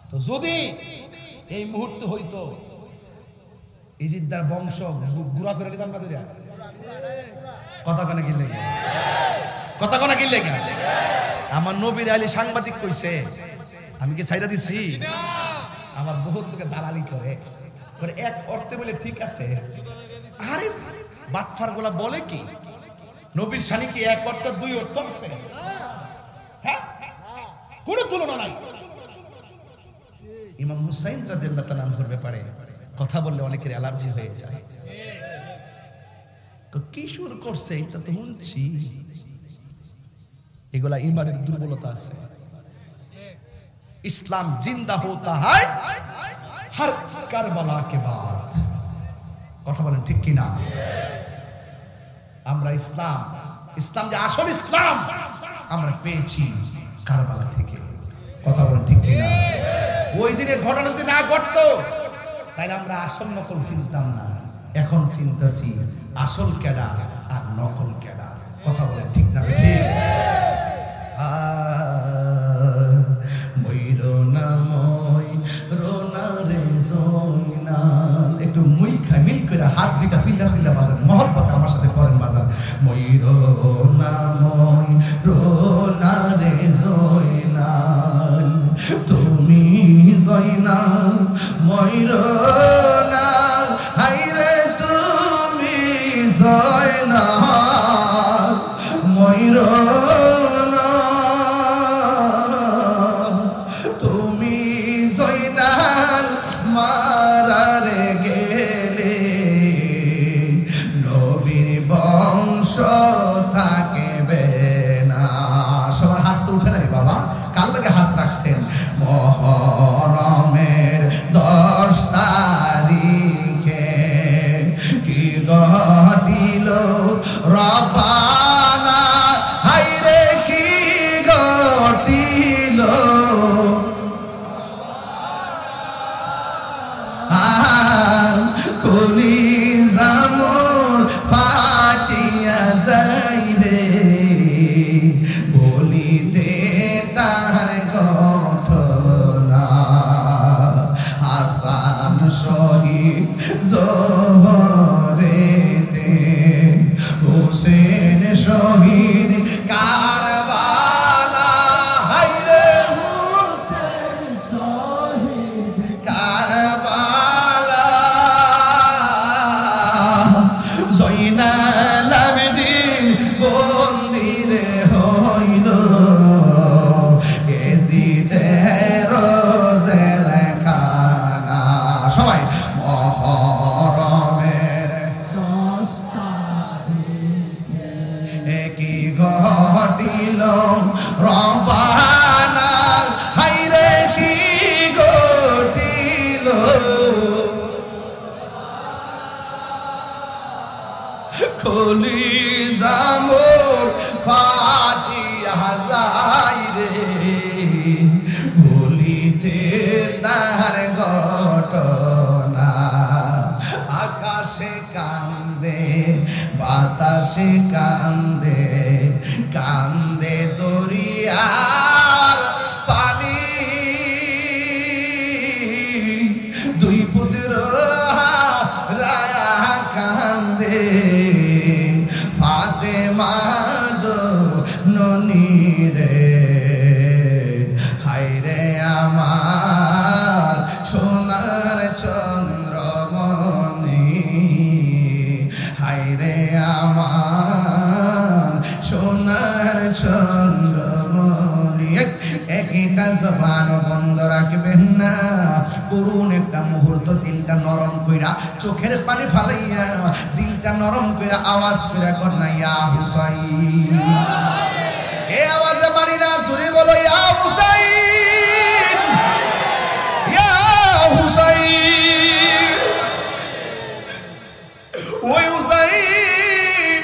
তো যদি এই মুহূর্তে হইতো ইজিদ্দার বংশ গুড়া করে দিতাম না দুইয়া। কথা কোনা কি লেগে? কথা কোনা কি লেগে? আমার নবীর আলী সাংবাদিক কইছে, আমি কি ছাইরা দিছি? আমার বহুত লোকে দালালি করে এক অর্থে বলে ঠিক আছে। আরে বাটফার গুলা বলে কি নবীর শানি কি এক অর্থ দুই অর্থ আছে? হ্যাঁ, কোনো তুলনা নাই। ইমাম হুসাইন রাদিয়াল্লাহু তাআলা আনহুর ব্যাপারে কথা বললে অনেকের অ্যালার্জি হয়ে যায়। তো কি শুরু করছে এটা তো শুনছি, এগুলা ইমানের দুর্বলতা আছে। ইসলাম জিন্দা হোতা হয় হর কারবালা কে বাদ। কথা বলেন ঠিক কিনা? আমরা ইসলাম যে আসল ইসলাম আমরা পেয়েছি কারবালা থেকে। কথা বলেন ঠিক কিনা? ওই দিনের ঘটনা যদি না ঘটতো তাহলে আমরা আসল নকল চিনতাম না। এখন চিন্তাছি আসল কেডা আর নকল কেডা। কথা বলেন ঠিক না? ঠিক। একটু মুই খাই মিল করে হাত দুইটা তিল্লা তিল্লা বাজান, মহব্বত আমার সাথে পড়েন বাজান। ময়ূর নাময় রোনা রে জয়নাল, তুমি জয়নাল ময়ূর না, হাইরে তুমি জয়নাল ময়ূর না, তুমি জয়নাল মারারে গেলে নবীর বংশ থাকবে না। সবার হাত তো উঠে নাই বাবা, কার লাগে হাত রাখছেন? মহরমের 10 তারিখে কি ঘটিল রবানা, হাইরে কি ঘটিল কলিজা মোর ফাটিয়া যাই রে, বলিতে তার ঘটনা। হাসান শহীদ জোহরেতে, হোসেন শহীদ কারবালা, হাইরে হোসেন শহীদ কারবালা, জয়নাল আবেদিন বন্দিরে হইল এজিদের জেলখানা। সবাই মহরমের 10 তারিখে কি ঘটিল রবানা, হাইরে কি ঘটিল কলিজা মোর ফাটিয়া যাই রে, বলিতে তার ঘটনা। আকাশে কান্দে বাতাসে কান্দে, কান্দে দরিয়ার পানি, দুই পুত্র রায়া কান্দে, ফাতেমা জননী রে, হায়রে আমার সোনার চন্দ্রমণি, হায়রে আমার সোনার চন্দ্রমণি। একটা জবান বন্ধ রাখবেন না, করুন একটা মুহূর্ত দিলটা নরম কইরা, চোখের পানি ফালাইয়া দিলটা নরম কইরা আওয়াজ কইরা কন্যা ইয়া হুসাইন। এ আওয়াজে মানি না, জোরে বলো ইয়া হুসাইন, ইয়া হুসাইন। ওই হুসাইন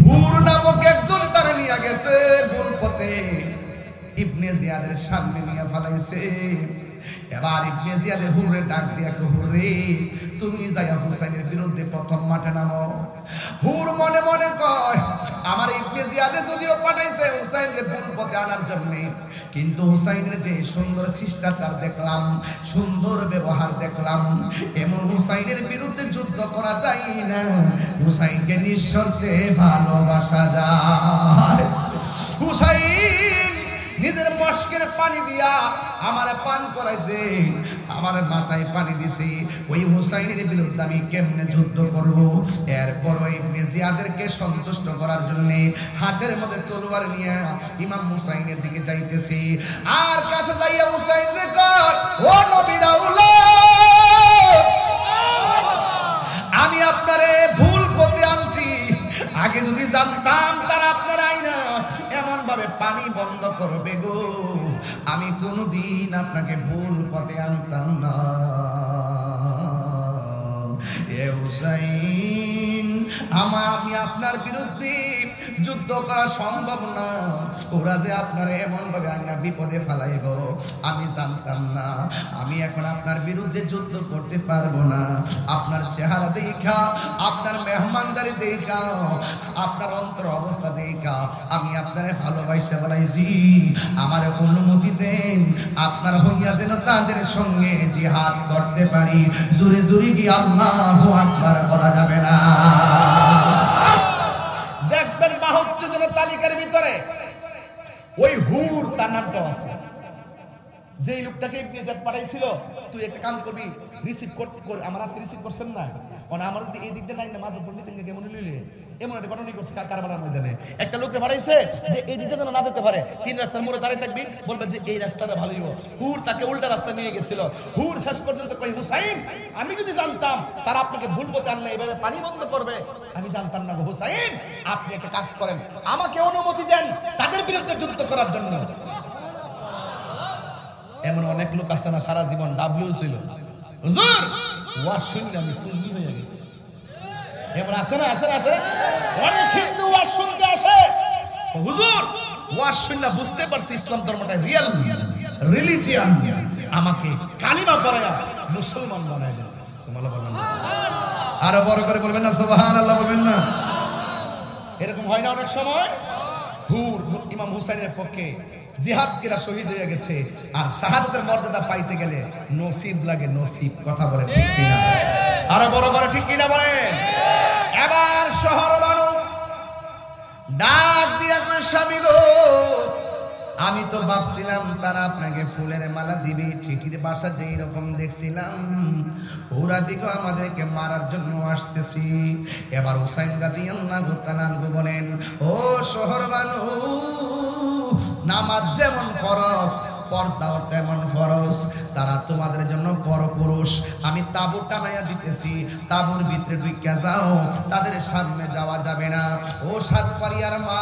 হুর নামক একজন তারা নিয়ে গেছে ভুল পথে, ইবনে জিয়াদের সামনে নিয়ে ফেলাইছে। এবার ইবনে জিয়াদে হুরে ডাক দিয়া হুরে, তুমি যাইয়া হুসাইনের বিরুদ্ধে প্রথম মাঠে নামো। হুর মনে মনে কয় আমার ইবনে জিয়াদে যদিও পাঠাইছে হুসাইনকে ভুল পথে আনার জন্য, কিন্তু হুসাইনের যে সুন্দর শিষ্টাচার দেখলাম, সুন্দর ব্যবহার দেখলাম, এমন হুসাইনের বিরুদ্ধে যুদ্ধ করা যায় না, হুসাইনকে নিঃশর্তে ভালোবাসা যায়। হুসাইন নিজের মশকের পানি দিয়া আমারে পান করাইছে, আমার মাথায় পানি দিছে। ওই হুসাইনের বিরুদ্ধে আমি কেমনে যুদ্ধ করব? এরপর ইবনে জিয়াদেরকে সন্তুষ্ট করার জন্য হাতের মধ্যে তলোয়ার নিয়ে ইমাম হুসাইনের দিকে যাইতেছি। আর কাছে যাইয়া হুসাইনরে কয়, ও নবীর আউলাদ, আমি আপনারে ভুল পথে আনছি। আগে যদি জানতাম তারা আপনার আইনা এমন ভাবে পানি বন্ধ করবে গো, আমি কোনদিন আপনাকে ভুল পথে আনতাম না। এ হুসাইন আমি আপনার বিরুদ্ধে যুদ্ধ করা সম্ভব না, ওরা যে আপনার এমন ভাবে আইনা বিপদে ফেলাইব আমি জানতাম না। আমি এখন আপনার বিরুদ্ধে যুদ্ধ করতে পারবো না। আপনার চেহারা দেখা, আপনার মেহমানদারি দেখা, আপনার অন্তর অবস্থা দেখা আমি আপনার ভালোবাসা বলাইছি, আমার অনুমতি দেন আপনার হইয়া যেন তাদের সঙ্গে জিহাদ করতে পারি। জোরে জোরে কি আল্লাহু আকবার বলা যাবে না? দেখবেন 72 জনের তালিকার ভিতরে ওই হুর তার নামটাও আছে। যে লোকটাকে ইবনে পাঠাইছিল, তুই একটা কাম করবি, রিসিভ কর, আমার আজকে রিসিভ করছেন না, মানে আমার যদি এই দিক দিয়ে নাই না মাদক পণ্ডিত কেমন লইলে এমন একটা ঘটনা করছে কারবালার ময়দানে। একটা লোককে পাঠাইছে যে এই দিকটা যেন না যেতে পারে, 3 রাস্তার মোড়ে দাঁড়িয়ে থাকবি, বলবে যে এই রাস্তাটা ভালোই হোক। হুর তাকে উল্টা রাস্তা নিয়ে গেছিল। হুর শেষ পর্যন্ত কই, হুসাইন আমি যদি জানতাম তারা আপনাকে ভুল পথে আনলে এইভাবে পানি বন্ধ করবে, আমি জানতাম না গো হুসাইন, আপনি একটা কাজ করেন, আমাকে অনুমতি দেন তাদের বিরুদ্ধে যুদ্ধ করার জন্য। এমন অনেক লোক আছে না সারা জীবন ডাবলিউ ছিল, হুজুর ওয়াজ শুনলে আমি সুন্নি হয়ে গেছি। এমন আছে না, আছে না, আছে অনেক হিন্দু ওয়াজ শুনতে আসে, হুজুর ওয়াজ শুনলে বুঝতে পারছি ইসলাম ধর্মটা রিয়েল রিলিজিয়ান, আমাকে কালিমা পড়ায়া মুসলমান বানায় দেন। সুবহানাল্লাহ বলবেন না? আরো বড় করে বলবেন না সুবহানাল্লাহ বলবেন না? এরকম হয় না অনেক সময়? হুর ইমাম হুসাইনের পক্ষে জিহাদীরা শহীদ হয়ে গেছে, আর শাহাদাতের মর্যাদা পাইতে গেলে নসিব লাগে, নসিব। কথা বলেন ঠিক কিনা? আরো বড় করে ঠিক কিনা বলেন? এবার শহর বানু ডাক দিয়া কই, স্বামী গো আমি তো ভাবছিলাম তারা আপনাকে ফুলের মালা দিবে, চিঠির বাসা যেই রকম দেখছিলাম ওরা দিকে আমাদেরকে মারার জন্য আসতেছি। এবার হুসাইন রাদিয়াল্লাহু তাআলা বলেন, ও শহর বানু, নামাজ যেমন ফরজ পর্দাও তেমন ফরজ, তারা তোমাদের জন্য পরপুরুষ। আমি তাবু টানাইয়া দিতেছি, তাবুর ভিতরে ঢুকে যাও, তাদের সামনে যাওয়া যাবে না। ও সাতপাড়িয়ার মা,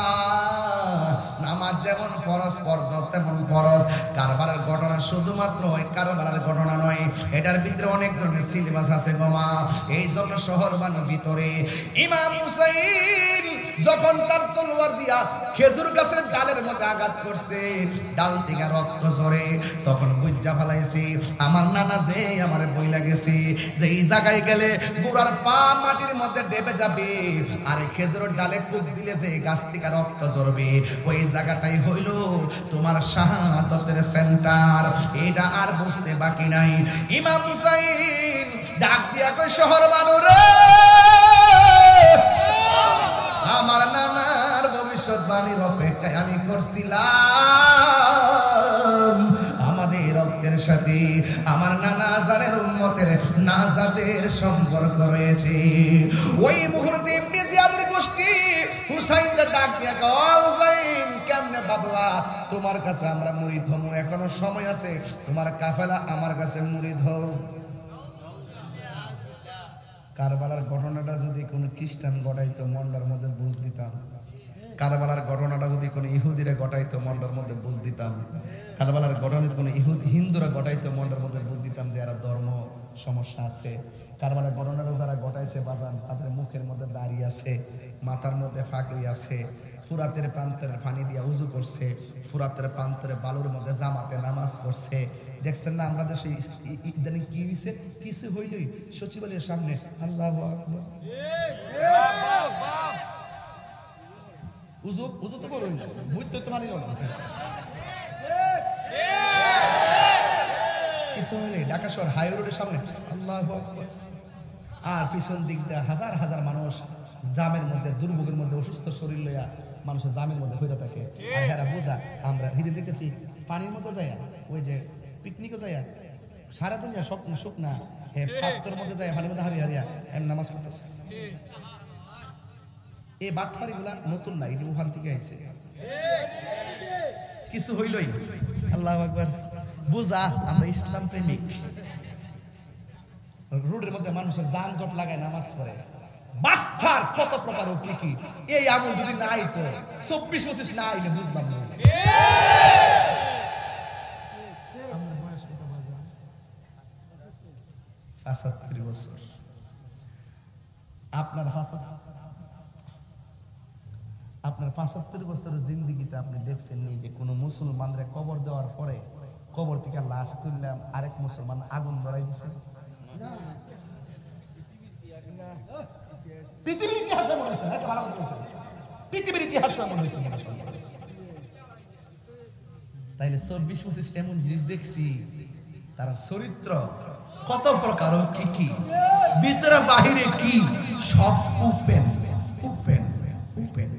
নামাজ যেমন ফরজ পর্দাও তেমন ফরজ। কারবালার ঘটনা শুধুমাত্র ওই কারবালার ঘটনা নয়, এটার ভিতরে অনেক ধরনের সিলেবাস আছে গো মা। এই জন্য শহর বানো ভিতরে ইমাম হুসাইন যখন তার তলোয়ার দিয়া খেজুর গাছের ডালের মধ্যে আঘাত করছে, ডাল থেকে রক্ত ঝরে, তখন বুঝা ফেলাইছি আমার নানা যে আমার বইলা গেছে যে এই জায়গায় গেলে বুড়ার পা মাটির মধ্যে ডেবে যাবে, আর খেজুরের ডালে কুপ দিলে যে গাছ থেকে রক্ত ঝরবে, ওই জায়গাটাই হইল তোমার শাহাদাতের সেন্টার। এটা আর বুঝতে বাকি নাই। ইমাম হুসাইন ডাক দিয়া কই, শহর বানুরে, আমার নানার ভবিষ্যৎবাণীর অপেক্ষায় আমি করছিলাম। আমাদের রক্তের সাথে আমার নানা জানের উম্মতের নাজাতের সম্পর্ক রয়েছে। ওই মুহূর্তে ইবনে জিয়াদের গোষ্ঠী হুসাইনকে ডাক দিয়া কয়, হুসাইন কেমনে বাবা তোমার কাছে আমরা মুরিদ হবো, এখনো সময় আছে, তোমার কাফেলা আমার কাছে মুরিদ হও। কারবালার ঘটনাটা যদি কোনো খ্রিস্টান ঘটাইতো মন্ডার মধ্যে বুঝ দিতাম, কারবালার ঘটনাটা যদি কোনো ইহুদিরা ঘটাইতো মন্ডার মধ্যে বুঝ দিতাম, কারবালার ঘটনা কোনো হিন্দুরা ঘটাইতো মন্ডার মধ্যে বুঝ দিতাম যে এরা ধর্ম সমস্যা আছে। কারবালার ঘটনাটা যারা ঘটাইছে বাজান, তাদের মুখের মধ্যে দাড়ি আছে, মাথার মধ্যে ফাঁকি আছে, ফুরাতের প্রান্তের পানি দিয়া উজু করছে, ফুরাতের প্রান্তের বালুর মধ্যে জামাতে নামাজ পড়ছে। দেখছেন না আমরা দেশে ইদানিং কি হইছে, কিছু হইলই সচিবালয়ের সামনে আল্লাহু আকবার, উজু উজু তো করুন, বুঝতে তো মানিল না, কিছু হইলে ঢাকা শহর হাই রোডের সামনে আল্লাহু আকবার, আর পিছন দিক দিয়ে হাজার হাজার মানুষ জামের মধ্যে, দুর্ভোগের মধ্যে, অসুস্থ শরীর লইয়া মানুষের জামের মধ্যে হইতে থাকে। আর হেরা বোঝা আমরা ভিড়ে দেখেছি পানির মধ্যে যাইয়া, ওই যে পিকনিকও যাইয়া সারা দুনিয়া সুখ না, পাত্তর মধ্যে যায় পানির মধ্যে হারিয়ে হারিয়া এম নামাজ পড়তেছে। এই বাটফারি গুলা নতুন না, এটি ওখান থেকে আইছে। কিছু হইলই আল্লাহু আকবার, বুঝা আমরা ইসলাম প্রেমিক। রোডের মধ্যে মানুষের যানজট লাগায় নামাজ পড়ে, বাটফার কত প্রকার কি এই আমল যদি নাই তো 24-25 না আইলে বুঝলাম না। 75 বছর আপনার আপনার ৭৫ বছরের জিন্দেগিতে আপনি দেখছেন নি যে কোনো মুসলমানরে কবর দেওয়ার পরে কবর থেকে লাশ তুললাম আরেক মুসলমান আগুন ধরাই দিছে? পৃথিবীর ইতিহাসে মনে হয়েছে, ভালো কথা বলছেন, পৃথিবীর ইতিহাসে মনে হয়েছে। তাইলে ২৪-২৫ এমন জিনিস দেখছি, তার চরিত্র কত প্রকার, কি কি ভিতরে বাহিরে কি সব ওপেন ওপেন ওপেন।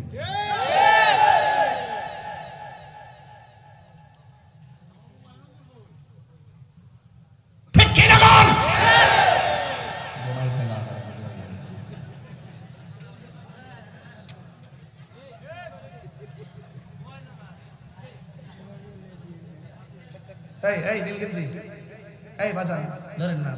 ঠিক কি না বল? এই নীলগঞ্জি, এই বাজান ধরেন না।